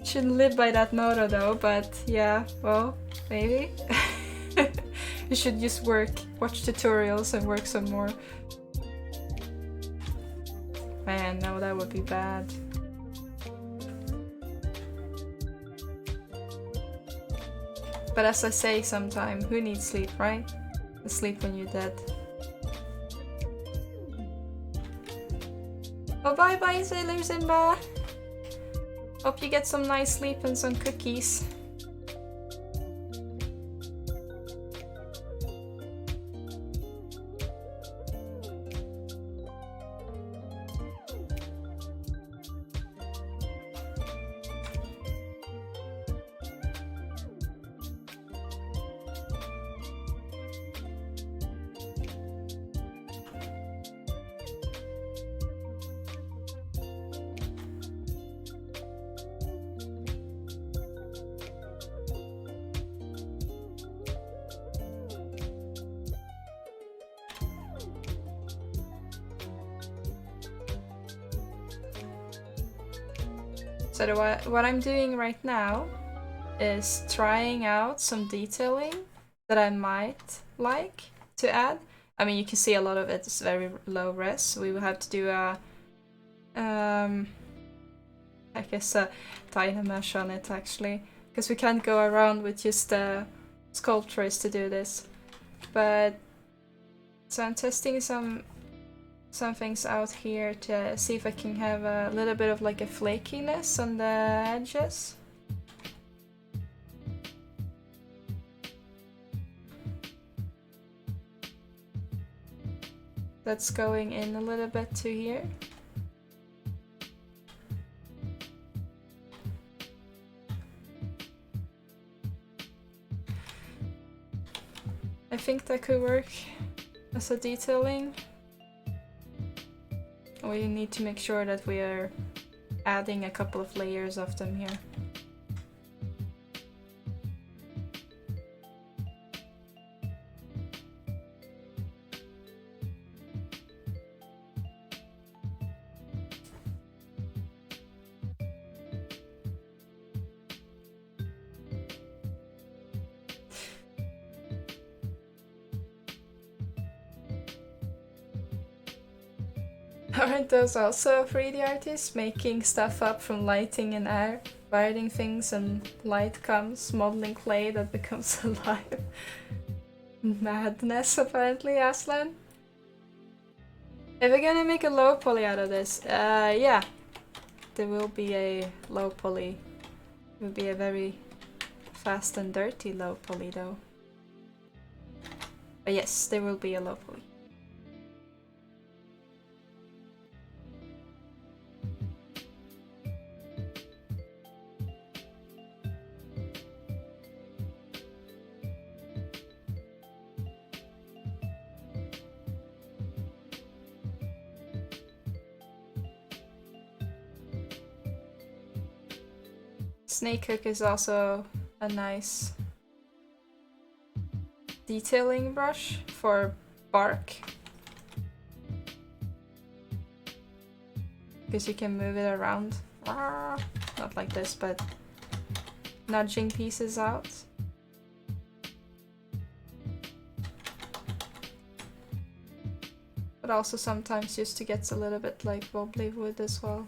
Shouldn't live by that motto though, but yeah, well, maybe. You should just watch tutorials and work some more. Man, no, that would be bad. But as I say sometime, who needs sleep, right? Sleep when you're dead. Oh, bye bye, Sailor Simba! Hope you get some nice sleep and some cookies. So what I'm doing right now is trying out some detailing that I might like to add. I mean, you can see a lot of it is very low res. We will have to do a, I guess a Dynamesh on it actually, because we can't go around with just sculptures to do this. But so I'm testing some things out here to see if I can have a little bit of like a flakiness on the edges. That's going in a little bit to here. I think that could work as a detailing. We need to make sure that we are adding a couple of layers of them here. Aren't those also 3D artists making stuff up from lighting and air, writing things and light comes, modeling clay that becomes alive? Madness, apparently, Aslan. If we're gonna make a low poly out of this, yeah, there will be a low poly. It will be a very fast and dirty low poly though. But yes, there will be a low poly. Snake hook is also a nice detailing brush for bark, because you can move it around. Not like this, but nudging pieces out. But also sometimes just to get a little bit like wobbly wood as well.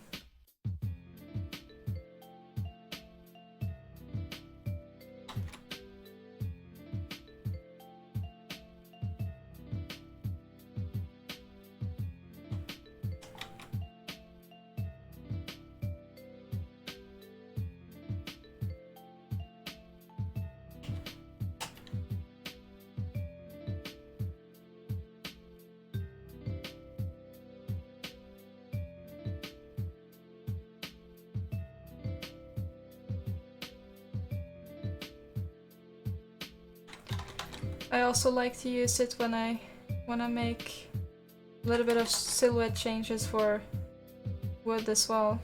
I also like to use it when I make a little bit of silhouette changes for wood as well.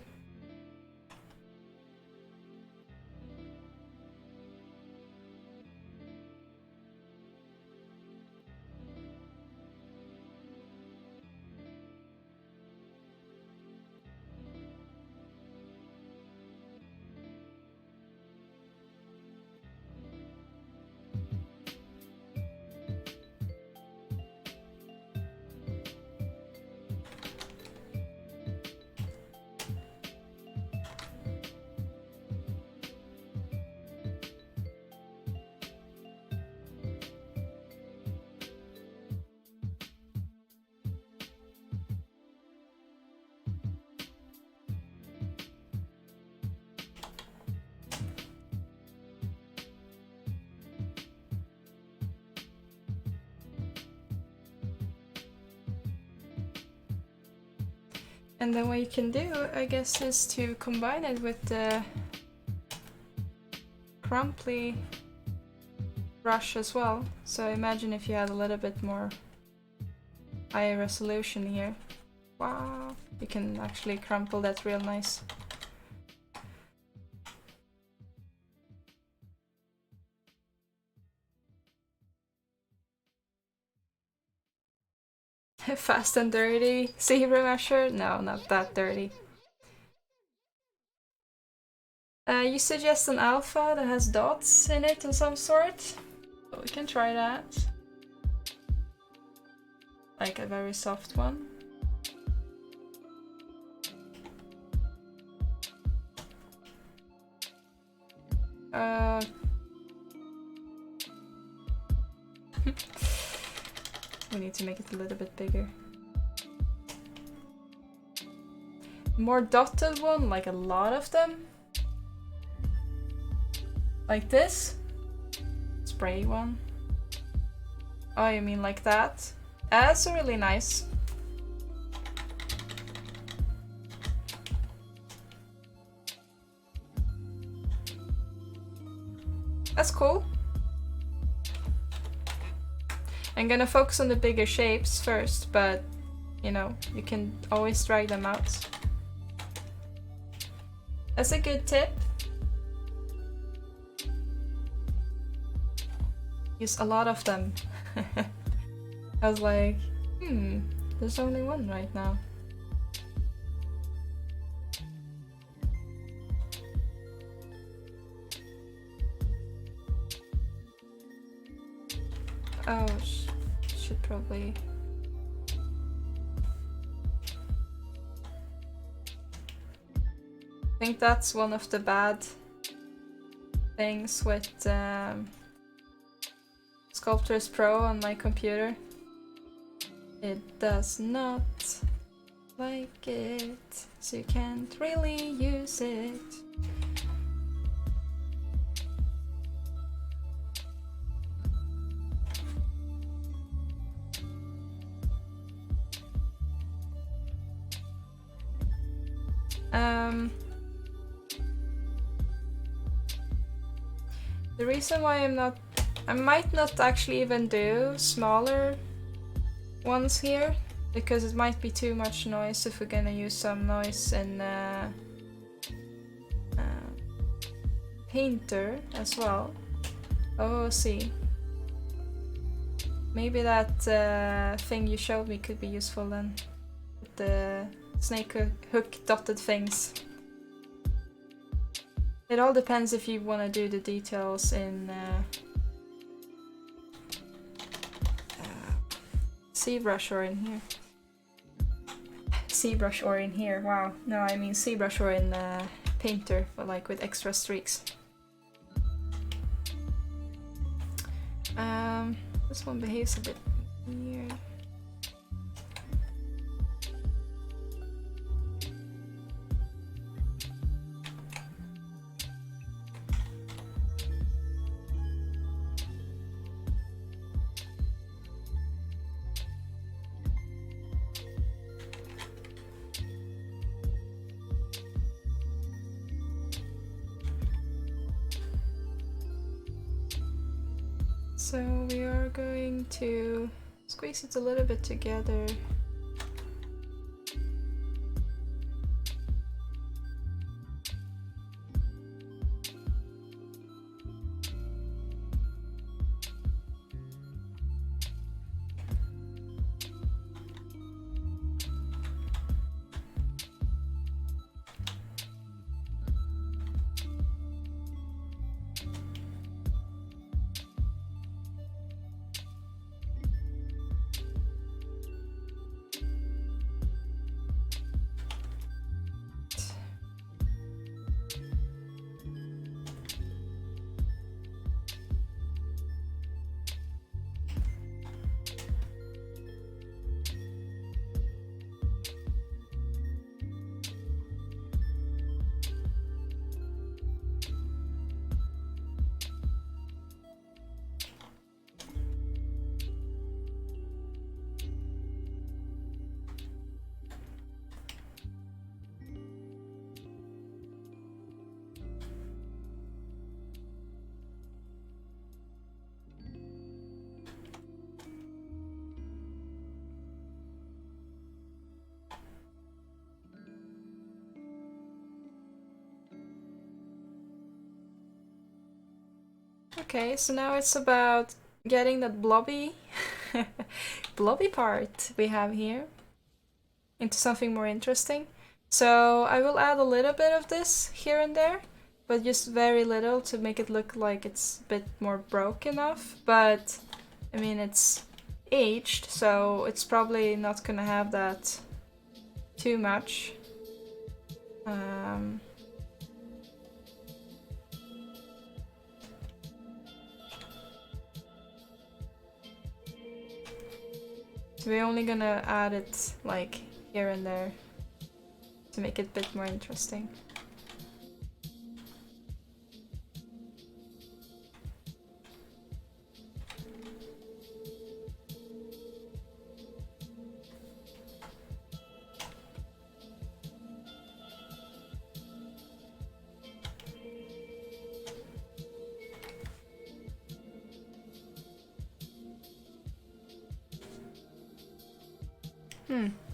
And then what you can do, I guess, is to combine it with the crumply brush as well. So imagine if you had a little bit more high resolution here. Wow, you can actually crumple that real nice. Fast and dirty zebra measure? No, not that dirty. You suggest an alpha that has dots in it of some sort? So we can try that. Like a very soft one. We need to make it a little bit bigger. More dotted one, like a lot of them. Like this? Spray one. Oh, you mean like that? That's really nice. That's cool. I'm gonna focus on the bigger shapes first, but you know, you can always drag them out. That's a good tip. Use a lot of them. I was like, there's only one right now. Oh, should probably... I think that's one of the bad things with Sculptors Pro on my computer. It does not like it, so you can't really use it. The reason why I might not actually even do smaller ones here, because it might be too much noise if we're gonna use some noise in Painter as well. Oh, see. Maybe that thing you showed me could be useful then. With the snake hook dotted things. It all depends if you want to do the details in Zbrush or in here. Zbrush or in here, wow. No, I mean Zbrush or in Painter, but like with extra streaks. This one behaves a bit weird. So we are going to squeeze it a little bit together. Okay, so now it's about getting that blobby blobby part we have here into something more interesting. So I will add a little bit of this here and there, but just very little to make it look like it's a bit more broken off. But I mean, it's aged, so it's probably not gonna have that too much. So we're only gonna add it like here and there to make it a bit more interesting.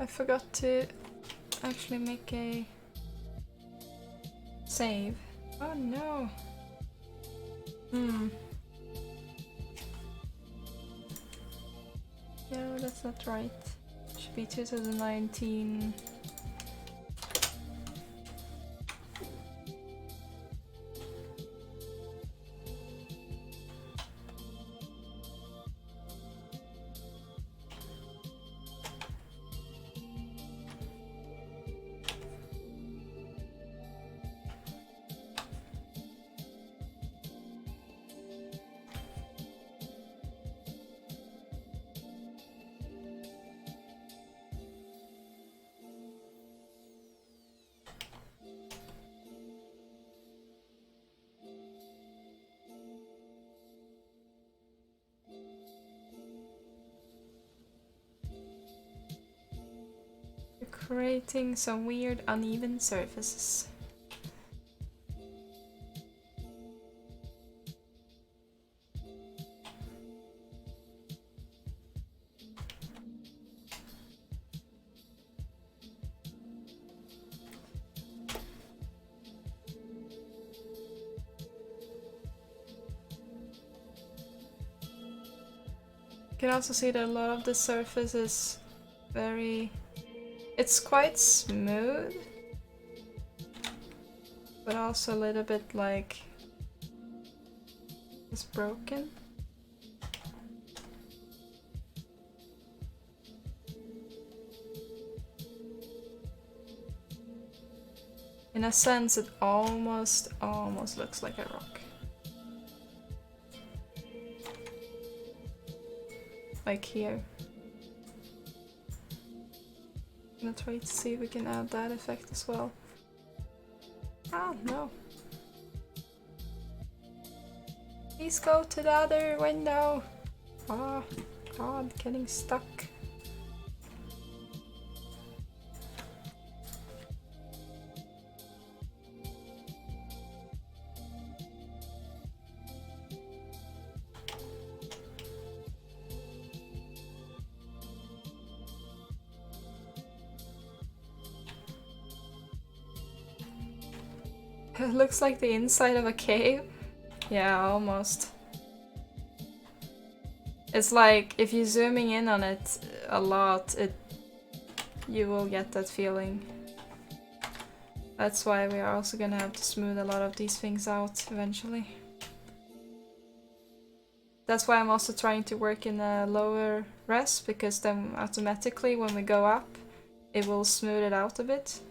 I forgot to actually make a save. Oh no. No, that's not right. Should be 2019. Creating some weird uneven surfaces. You can also see that a lot of the surface is very... It's quite smooth, but also a little bit like it's broken. In a sense, it almost looks like a rock. Like here. I'm gonna try to see if we can add that effect as well. Ah, no. Please go to the other window. Oh, God, getting stuck. It looks like the inside of a cave. Yeah, almost. It's like if you're zooming in on it a lot, you will get that feeling. That's why we are also gonna have to smooth a lot of these things out eventually. That's why I'm also trying to work in a lower res, because then automatically when we go up, it will smooth it out a bit.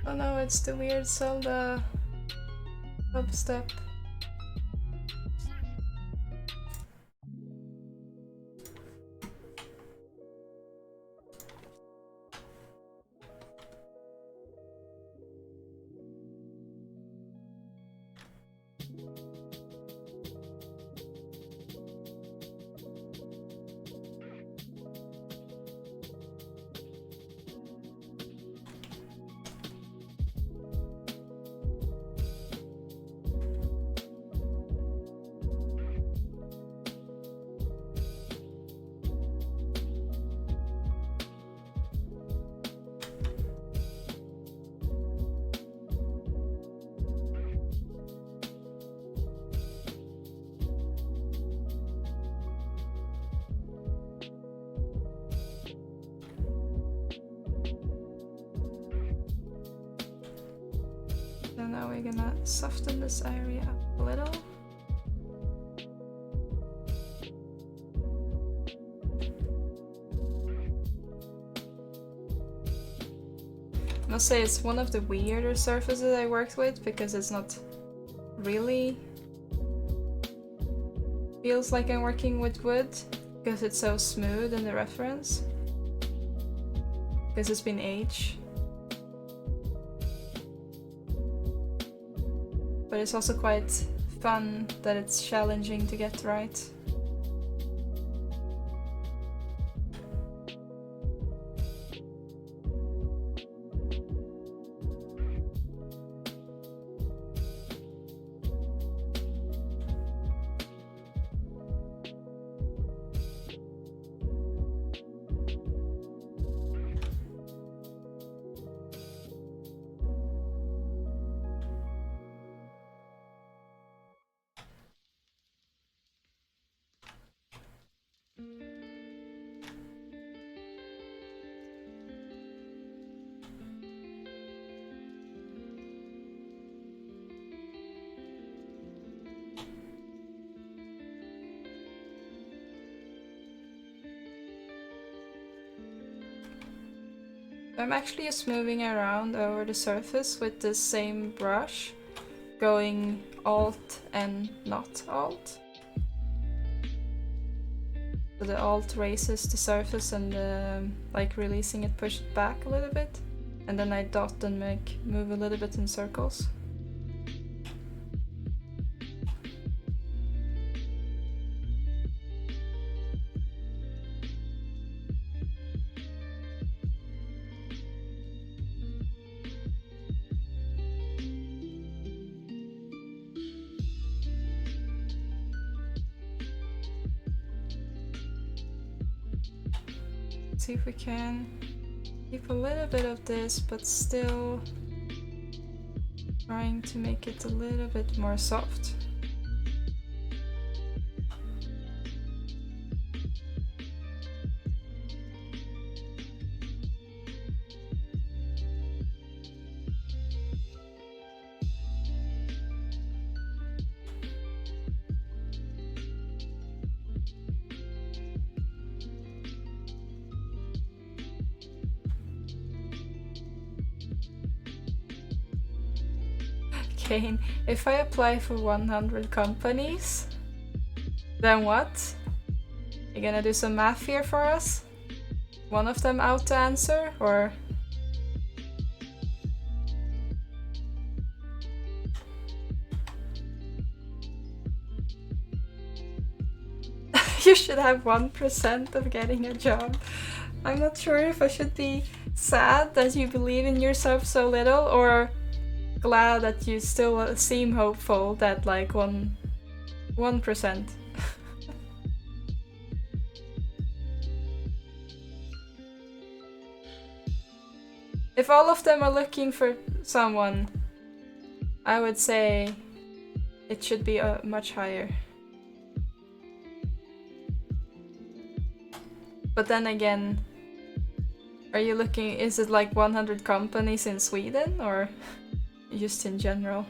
Oh no, it's the weird Zelda dubstep. So now we're gonna soften this area up a little. I must say it's one of the weirder surfaces I worked with because it's not really feels like I'm working with wood because it's so smooth in the reference because it's been aged. But it's also quite fun that it's challenging to get right. I'm actually just moving around over the surface with the same brush, going Alt and not Alt. So the Alt raises the surface and like releasing it, push it back a little bit. And then I dot and move a little bit in circles. See if we can keep a little bit of this, but still trying to make it a little bit more soft. Kane, if I apply for 100 companies, then what? You gonna do some math here for us? One of them out to answer, or? You should have 1% of getting a job. I'm not sure if I should be sad that you believe in yourself so little, or glad that you still seem hopeful that like 1%. If all of them are looking for someone, I would say it should be much higher. But then again, are you looking, is it like 100 companies in Sweden or just in general?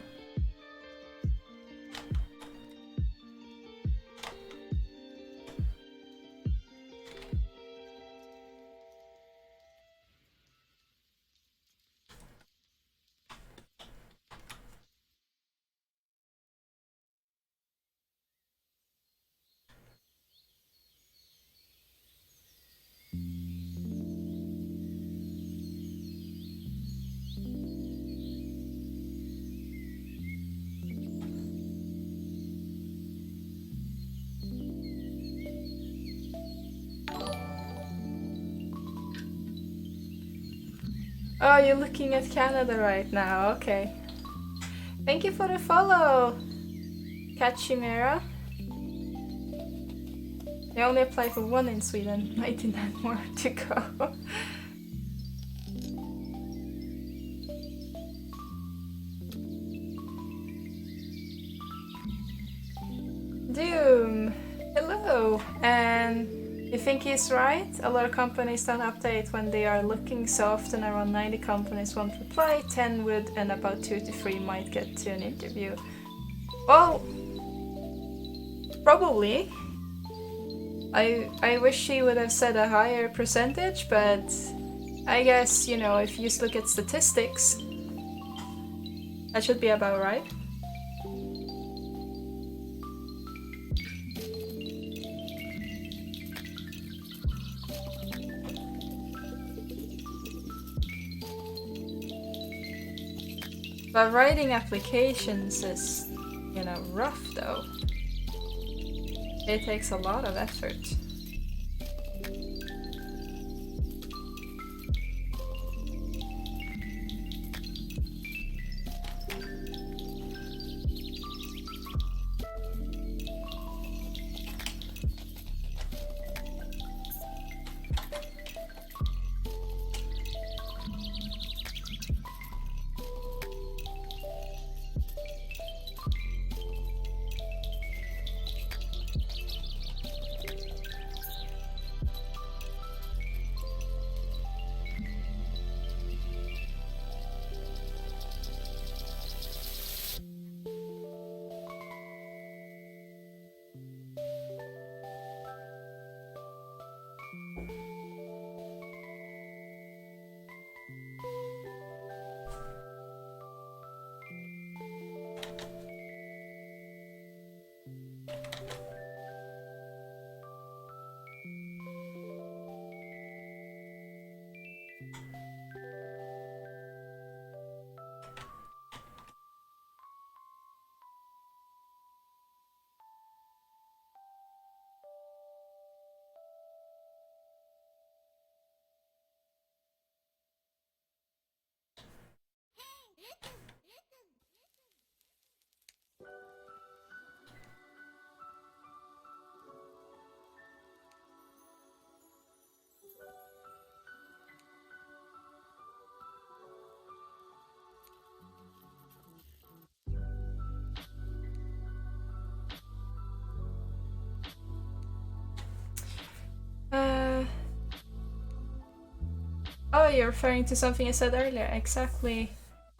Oh, you're looking at Canada right now, okay. Thank you for the follow, Kachimera. I only applied for 1 in Sweden, 99 more to go. Doom, hello. And if think he's right. A lot of companies don't update when they are looking so often. Around 90 companies won't reply, 10 would, and about 2 to 3 might get to an interview. Well, probably. I wish he would have said a higher percentage, but I guess, you know, if you just look at statistics, that should be about right. But writing applications is, you know, rough though. It takes a lot of effort. Oh, you're referring to something I said earlier. Exactly.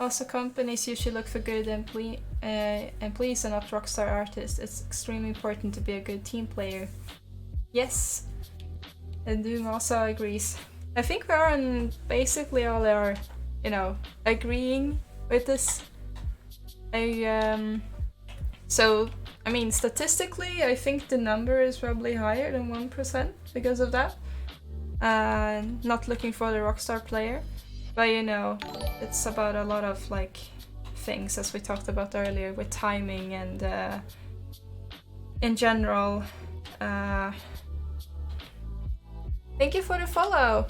Also, companies usually look for good employees and not rockstar artists. It's extremely important to be a good team player. Yes, and Doom also agrees. I think we're on basically all our, you know, agreeing with this. So, I mean, statistically, I think the number is probably higher than 1% because of that. Not looking for the rockstar player, but you know, it's about a lot of like things as we talked about earlier with timing and in general. Thank you for the follow.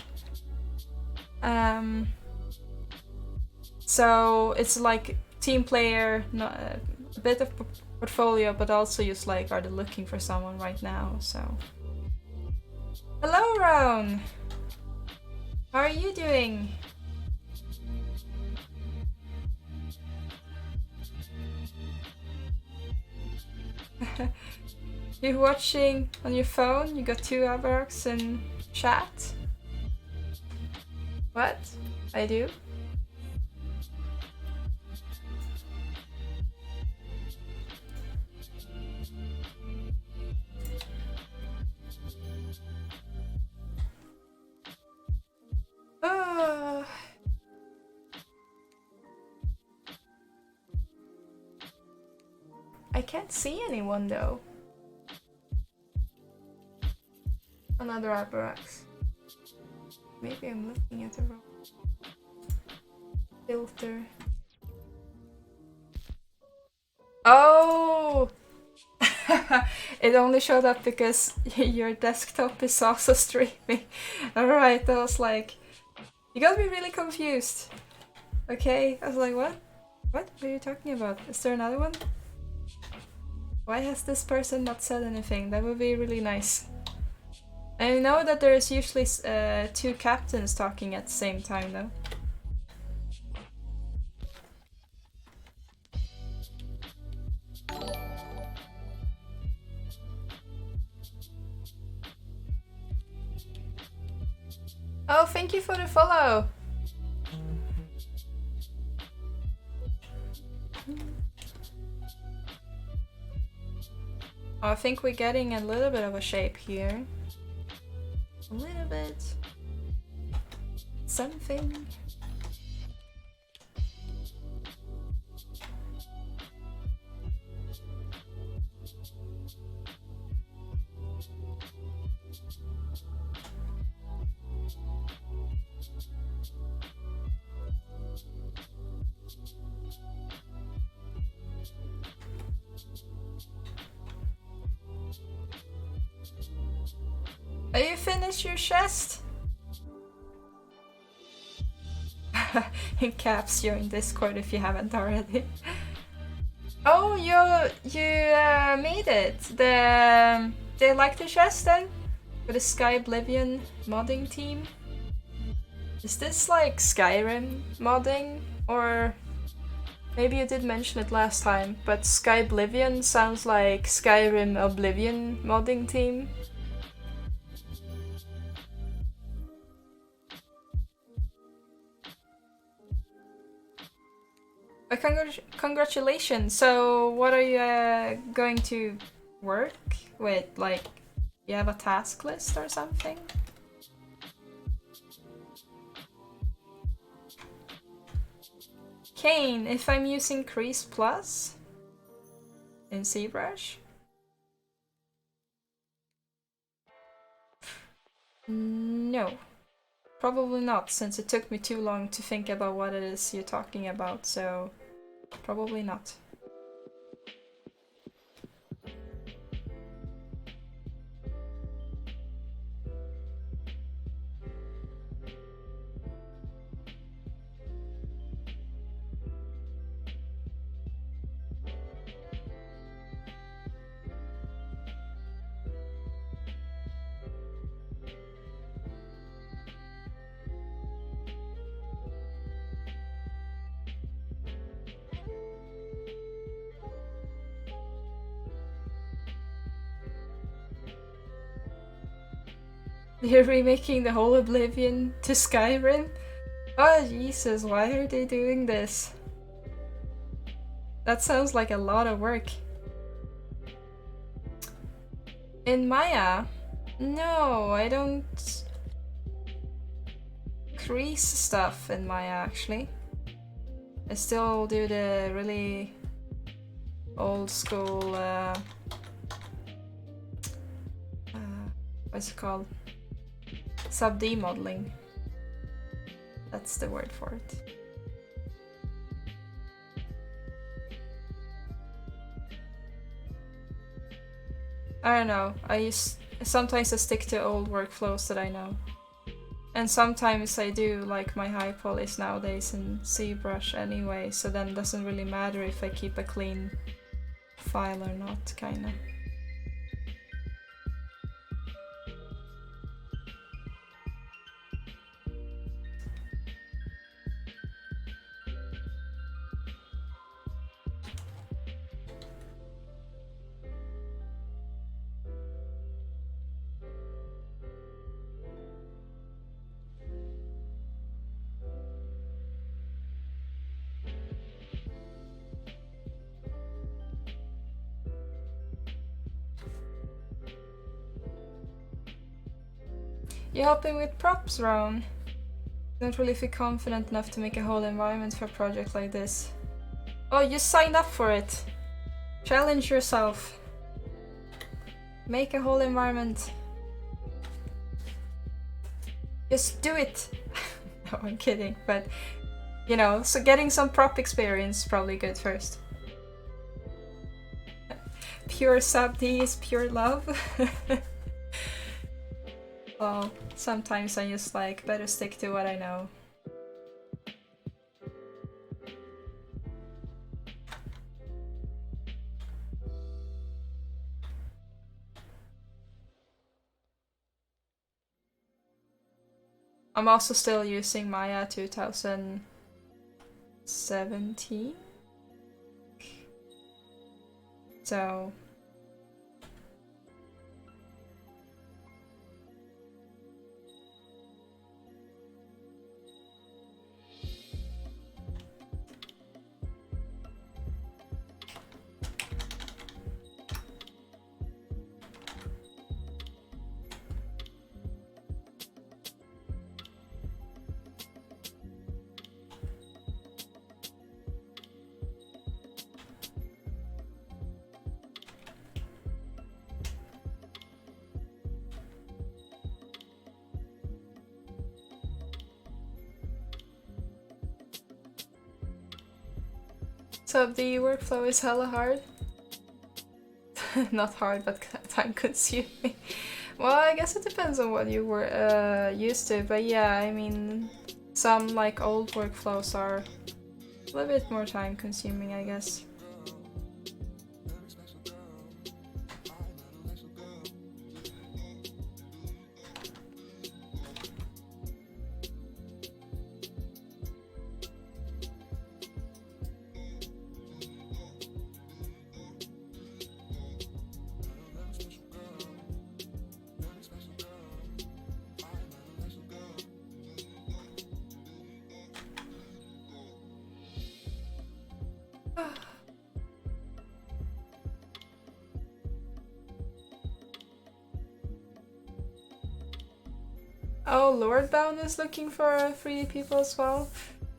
So it's like team player, not a bit of portfolio, but also just like, are they looking for someone right now? So. Hello, Roan! How are you doing? You're watching on your phone? You got 2 Avaraks in chat? What? I do? Oh. I can't see anyone though. Another Aberrax. Maybe I'm looking at the wrong filter. Oh! It only showed up because your desktop is also streaming. Alright, I was like, you got me really confused. Okay, I was like, what? What are you talking about? Is there another one? Why has this person not said anything? That would be really nice. I know that there's usually 2 captains talking at the same time though. Oh, thank you for the follow. I think we're getting a little bit of a shape here. A little bit. Something. Are you finished your chest? In caps, you're in Discord if you haven't already. Oh, you made it. They like the chest then? With the Sky Oblivion modding team? Is this like Skyrim modding? Or maybe you did mention it last time, but Sky Oblivion sounds like Skyrim Oblivion modding team. Congratulations! So, what are you going to work with? Like, you have a task list or something? Kane, if I'm using Crease Plus in Zbrush? No. Probably not, since it took me too long to think about what it is you're talking about, so probably not. They're remaking the whole Oblivion to Skyrim? Oh Jesus, why are they doing this? That sounds like a lot of work. In Maya? No, I don't crease stuff in Maya actually. I still do the really old school, what's it called? Sub-D modeling. That's the word for it. I don't know. Sometimes I stick to old workflows that I know. And sometimes I do like my high polys nowadays in Zbrush anyway, so then it doesn't really matter if I keep a clean file or not, kinda. You helping with props, Roan? Don't really feel confident enough to make a whole environment for a project like this. Oh, you signed up for it! Challenge yourself. Make a whole environment. Just do it! No, I'm kidding, but you know, so getting some prop experience is probably good first. Pure sub-D is pure love. Well, sometimes I just like better stick to what I know. I'm also still using Maya 2017. So So the workflow is hella hard. Not hard, but time consuming. Well, I guess it depends on what you were used to, but yeah, I mean, some like old workflows are a little bit more time consuming, I guess. Oh, Lordbound is looking for 3D people as well.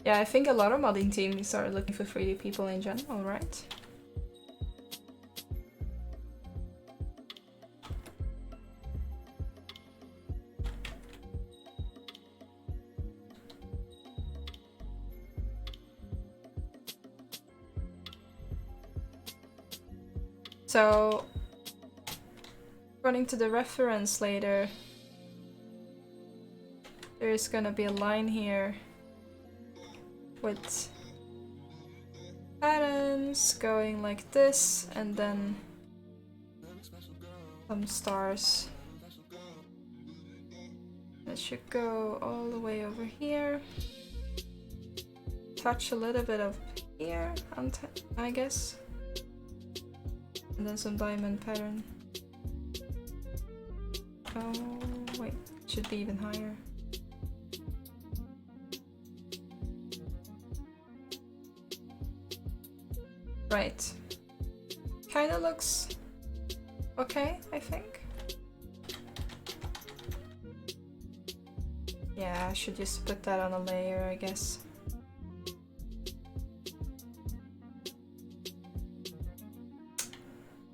Yeah, I think a lot of modding teams are looking for 3D people in general, right? So, running to the reference later, there's gonna be a line here with patterns going like this, and then some stars that should go all the way over here. Touch a little bit of here, I guess. And then some diamond pattern. Oh, wait, it should be even higher. Right. Kinda looks okay, I think. Yeah, I should just put that on a layer, I guess.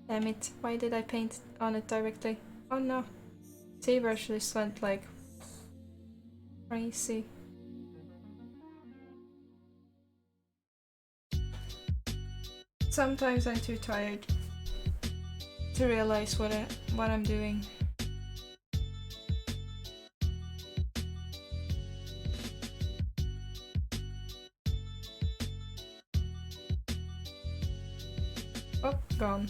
Damn it, why did I paint on it directly? Oh no. Zbrush just went like crazy. Sometimes I'm too tired to realize what I'm doing. Oh, gone.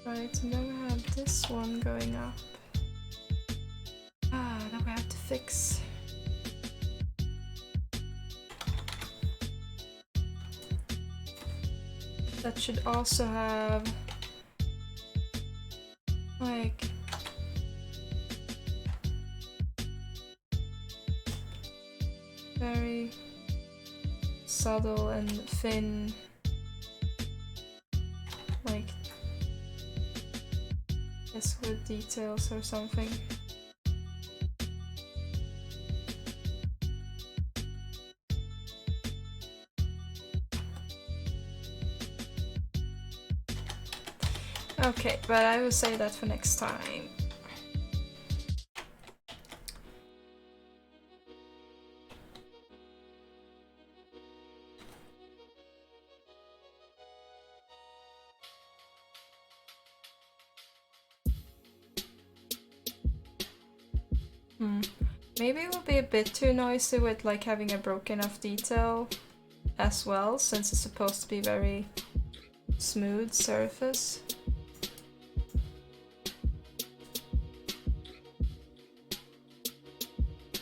Right, and then we have this one going up. That we have to fix. That should also have like very subtle and thin, like this with details or something. Okay, but I will say that for next time. Maybe it will be a bit too noisy with like having a broken off detail as well, since it's supposed to be very smooth surface.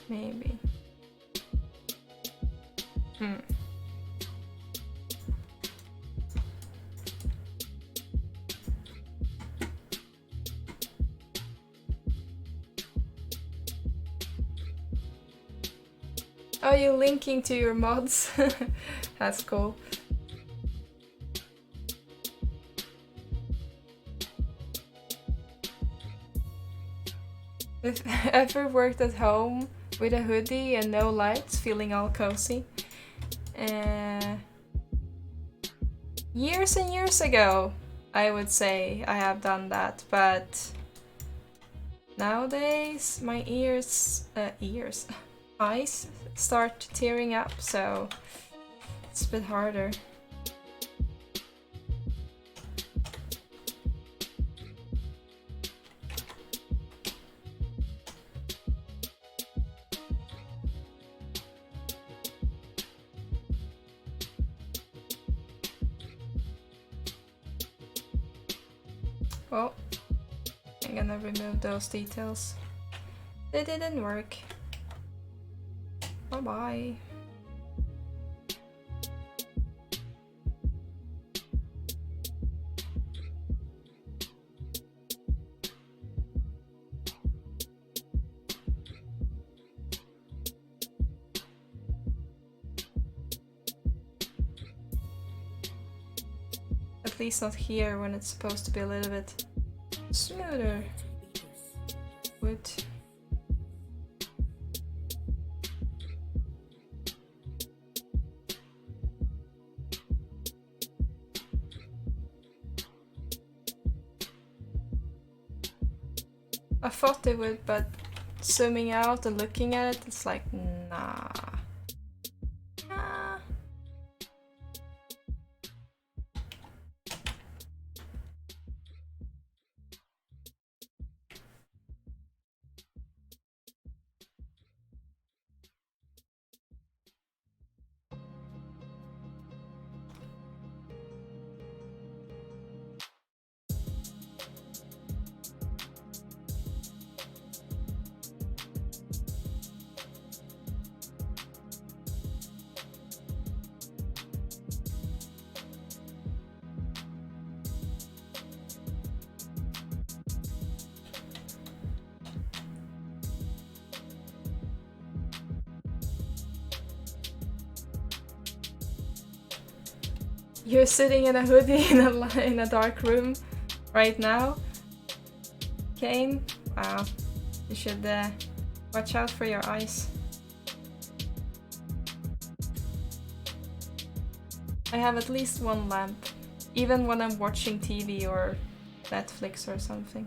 Maybe. Oh, you're linking to your mods? That's cool. If ever worked at home with a hoodie and no lights, feeling all cozy? Years and years ago, I would say I have done that, but nowadays my eyes start tearing up, so it's a bit harder. Well, I'm gonna remove those details. They didn't work. Bye bye. At least not here when it's supposed to be a little bit smoother. Wood. I thought they would, but zooming out and looking at it, it's like, nah. Nah. You're sitting in a hoodie in a dark room right now, Kane. Wow, you should watch out for your eyes. I have at least one lamp, even when I'm watching TV or Netflix or something.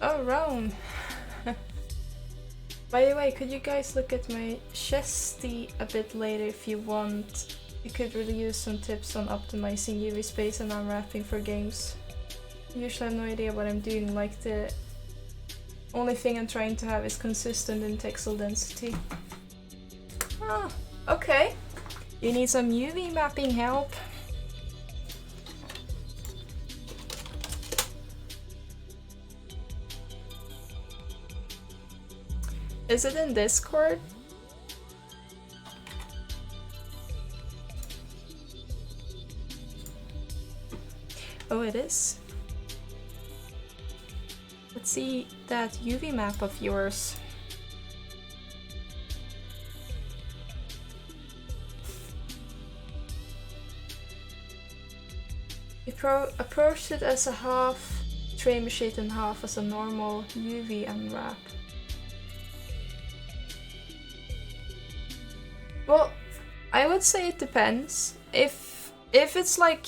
Oh, Rome! By the way, could you guys look at my chesty a bit later if you want? You could really use some tips on optimizing UV space and unwrapping for games. I usually have no idea what I'm doing, like the only thing I'm trying to have is consistent in pixel density. Ah, okay. You need some UV mapping help. Is it in Discord? Oh, it is. let's see that UV map of yours. You approach it as a half trim sheet and half as a normal UV unwrap. Well, I would say it depends. If it's like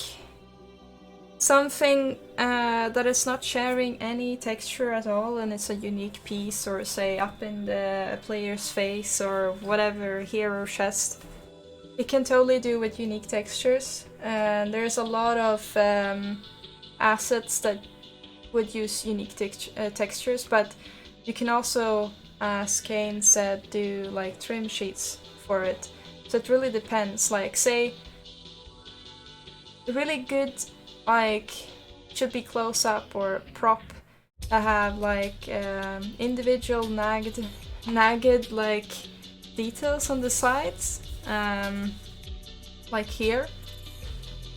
something that is not sharing any texture at all and it's a unique piece, or say up in the player's face or whatever, hero chest, it can totally do with unique textures. And there's a lot of assets that would use unique textures, but you can also, as Kane said, do like trim sheets for it. So it really depends. Like, say, really good, like, should be close up or prop that have like individual nagged like details on the sides, like here.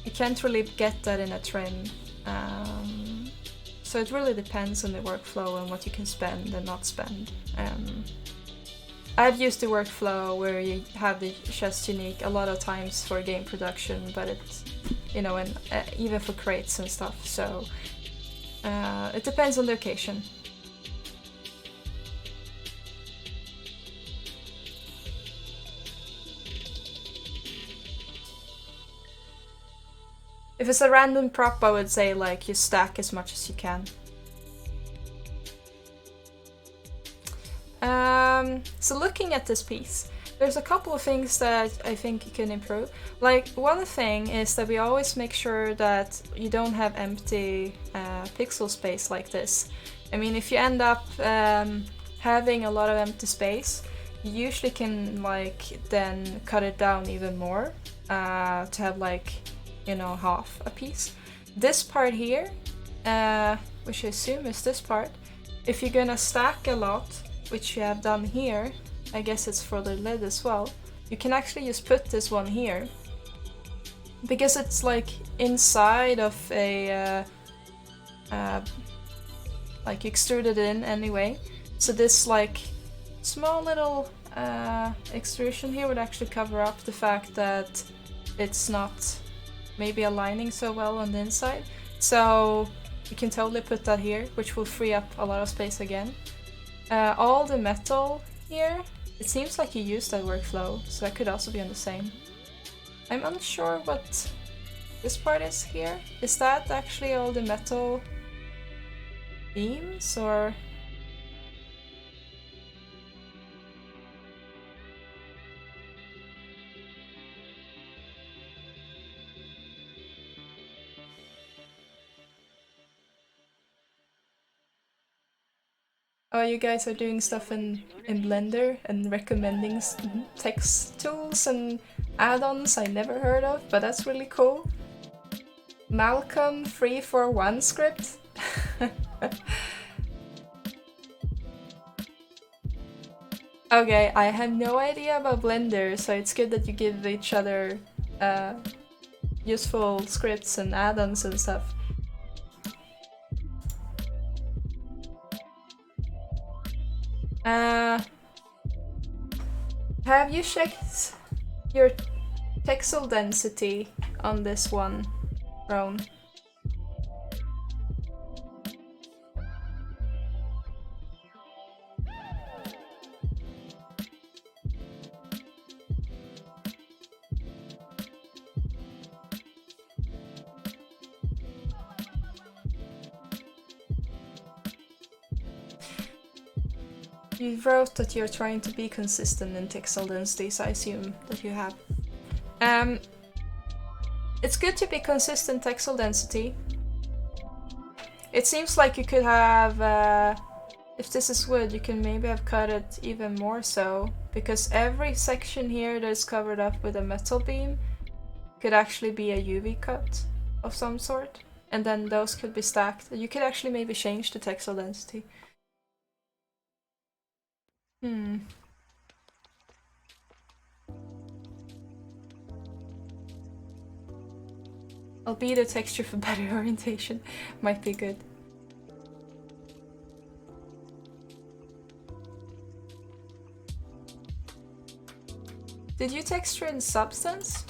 You can't really get that in a trim. So it really depends on the workflow and what you can spend and not spend. I've used the workflow where you have the chest unique a lot of times for game production, but it's, you know, and even for crates and stuff. So it depends on the occasion. If it's a random prop, I would say like you stack as much as you can. So looking at this piece, there's a couple of things that I think you can improve. Like, one thing is that we always make sure that you don't have empty pixel space like this. I mean, if you end up having a lot of empty space, you usually can like then cut it down even more to have like, you know, half a piece. This part here, which I assume is this part, if you're gonna stack a lot, which you have done here, I guess it's for the lid as well, you can actually just put this one here, because it's like inside of a like extruded in anyway. So this like small little extrusion here would actually cover up the fact that it's not maybe aligning so well on the inside. So you can totally put that here, which will free up a lot of space again. All the metal here, it seems like you used that workflow, so that could also be on the same. I'm unsure what this part is here. Is that actually all the metal beams, or? Oh, you guys are doing stuff in Blender and recommending text tools and add-ons I never heard of, but that's really cool. Malcolm 341 script? Okay, I have no idea about Blender, so it's good that you give each other useful scripts and add-ons and stuff. Have you checked your pixel density on this one, Roan? You wrote that you're trying to be consistent in pixel density, so I assume that you have. It's good to be consistent pixel density. It seems like you could have, if this is wood, you can maybe have cut it even more so, because every section here that is covered up with a metal beam could actually be a UV cut of some sort, and then those could be stacked. You could actually maybe change the pixel density. Albedo texture for better orientation might be good. Did you texture in Substance?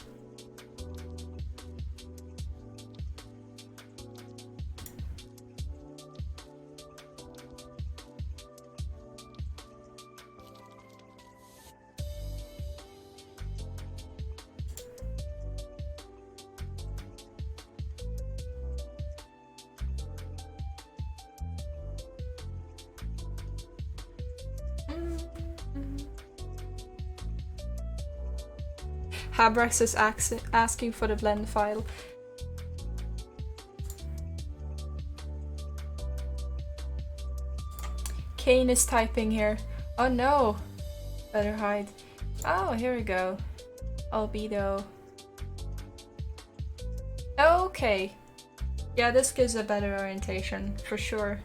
Habrax is asking for the blend file. Kane is typing here. Oh no! Better hide. Oh, here we go. Albedo. Okay. Yeah, this gives a better orientation, for sure.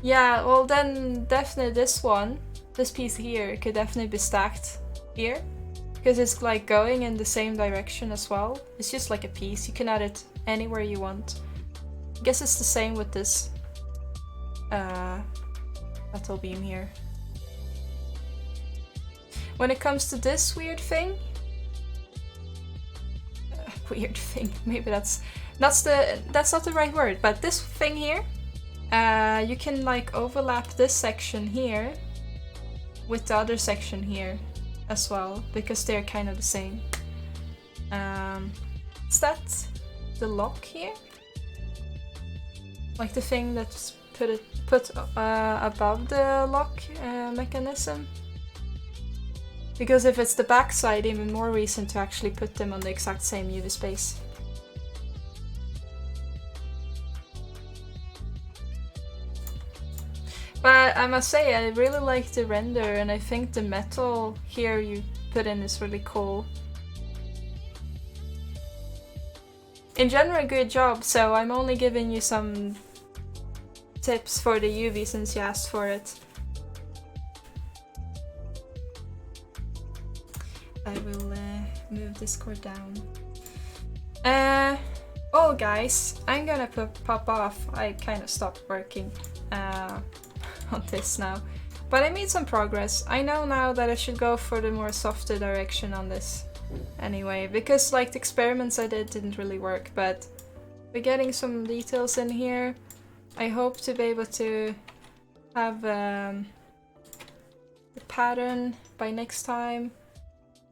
Yeah, well then definitely this one, this piece here, could definitely be stacked here. Because it's like going in the same direction as well. It's just like a piece, you can add it anywhere you want. I guess it's the same with this metal beam here. When it comes to this weird thing, maybe that's not the right word, but this thing here, you can like overlap this section here with the other section here as well, because they're kind of the same. Is that the lock here? Like the thing that's put above the lock mechanism? Because if it's the backside, even more reason to actually put them on the exact same UV space. But I must say, I really like the render, and I think the metal here you put in is really cool. In general, good job, so I'm only giving you some tips for the UV since you asked for it. I will move Discord down. Oh guys, I'm gonna pop off. I kind of stopped working on this now. But I made some progress. I know now that I should go for the more softer direction on this anyway, because like the experiments I did didn't really work, but we're getting some details in here. I hope to be able to have the pattern by next time.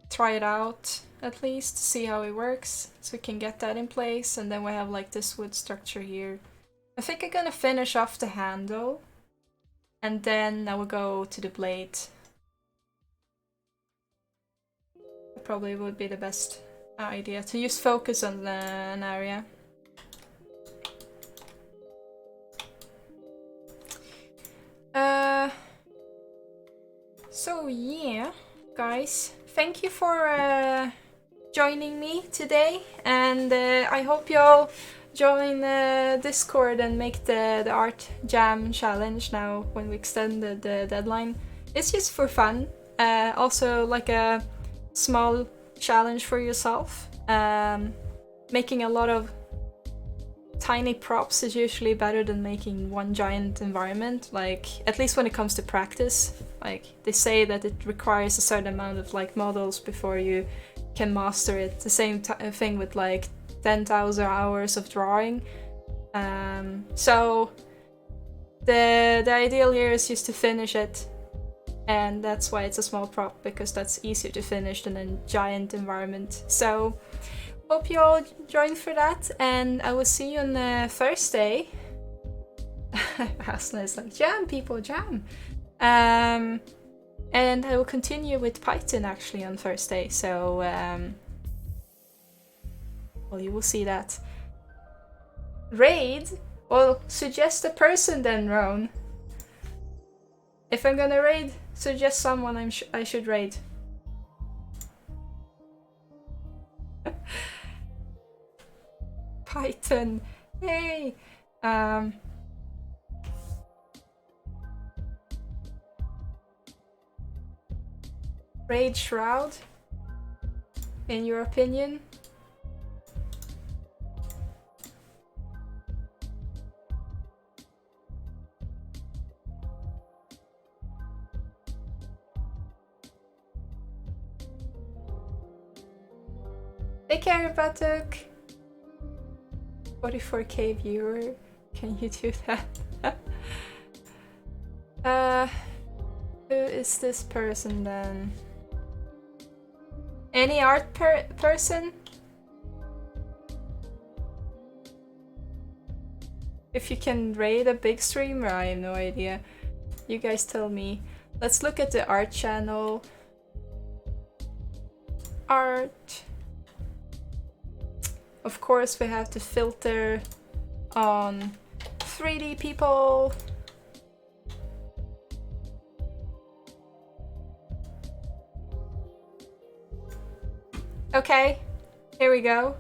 Try it out at least, see how it works, so we can get that in place, and then we have like this wood structure here. I think I'm gonna finish off the handle, and then I will go to the blade. Probably would be the best idea to use focus on an area. So yeah, guys, thank you for joining me today, and I hope you all join Discord and make the art jam challenge now when we extended the deadline. It's just for fun, also like a small challenge for yourself. Making a lot of tiny props is usually better than making one giant environment, like at least when it comes to practice. Like they say that it requires a certain amount of like models before you can master it. The same thing with like 10,000 hours of drawing. So the ideal here is just to finish it, and that's why it's a small prop, because that's easier to finish than a giant environment. So hope you all join for that, and I will see you on Thursday. Hasna is like, jam people, jam! And I will continue with Python actually on Thursday, so well, you will see that. Raid? Well, suggest a person then, Roan. If I'm gonna raid, suggest someone I should raid. Python, hey! Raid Shroud, in your opinion? Take care, Batuk. 44k viewer. Can you do that? Who is this person then? Any art person? If you can raid a big streamer, I have no idea. You guys tell me. Let's look at the art channel. Art. Of course, we have to filter on 3D people. Okay, here we go.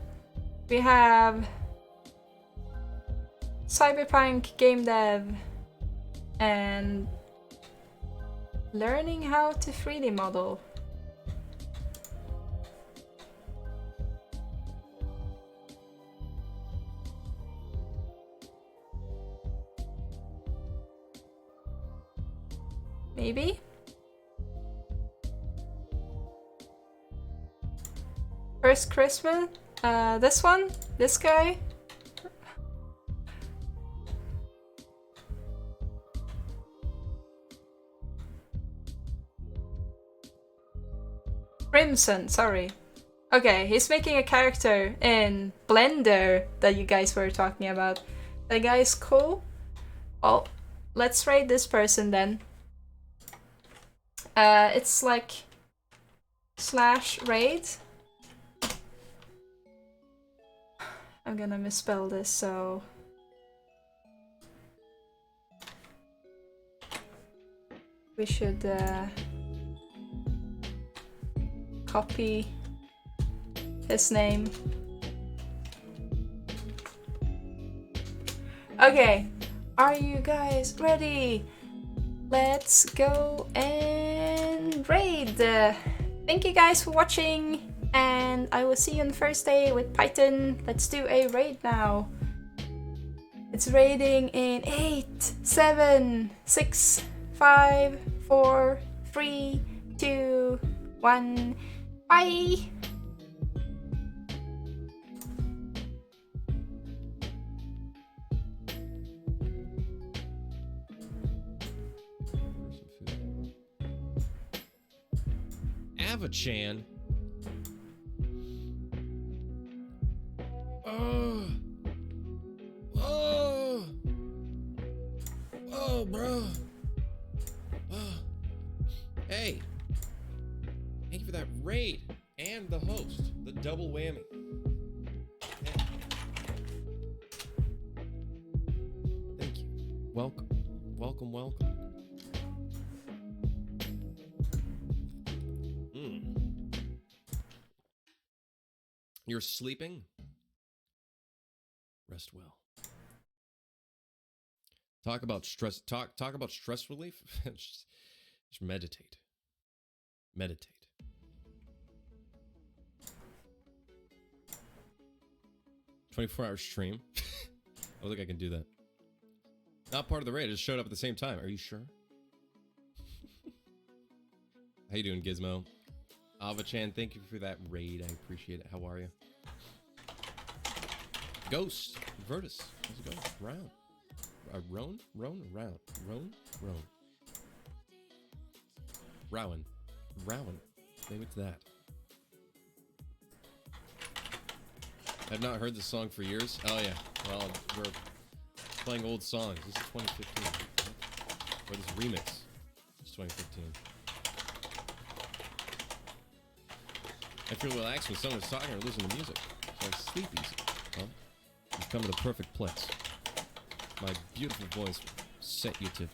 We have Cyberpunk game dev and learning how to 3D model. Maybe? First Christmas? This one? This guy? Crimson, sorry. Okay, he's making a character in Blender that you guys were talking about. That guy is cool. Well, let's rate this person then. It's like /raid. I'm gonna misspell this, so... we should copy his name. Okay, are you guys ready? Let's go and raid. Thank you guys for watching, and I will see you on Thursday with Python. Let's do a raid now. It's raiding in 8, 7, 6, 5, 4, 3, 2, 1. Bye! Avachan. Oh. Oh. Oh, bro. Oh. Hey. Thank you for that raid and the host. The double whammy. Yeah. Thank you. Welcome. Welcome, welcome. You're sleeping? Rest well. Talk about stress. Talk about stress relief. just meditate. Meditate. 24-hour stream. I don't think I can do that. Not part of the raid. I just showed up at the same time. Are you sure? How you doing, Gizmo? Avachan, thank you for that raid. I appreciate it. How are you? Ghost, Vertus, how's it going? Round. Roan? Roan? Round. Roan? Roan. Rowan. Rowan. Maybe it's that. I've not heard this song for years. Oh yeah. Well, we're playing old songs. This is 2015. Or this remix. It's 2015. I feel relaxed when someone's talking or listening to music, so I sleep easy. Well, you've come to the perfect place. My beautiful voice will set you to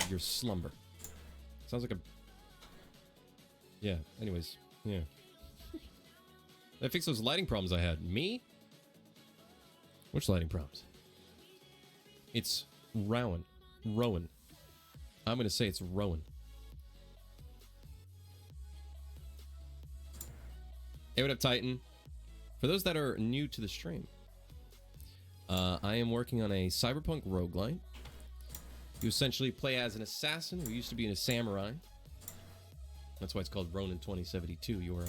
your slumber. Sounds like a... Yeah, anyways, yeah. I fixed those lighting problems I had. Me? Which lighting problems? It's Rowan. Rowan. I'm gonna say it's Rowan. Hey, what up, Titan? For those that are new to the stream, I am working on a cyberpunk roguelite. You essentially play as an assassin who used to be a samurai. That's why it's called Ronin 2072. You're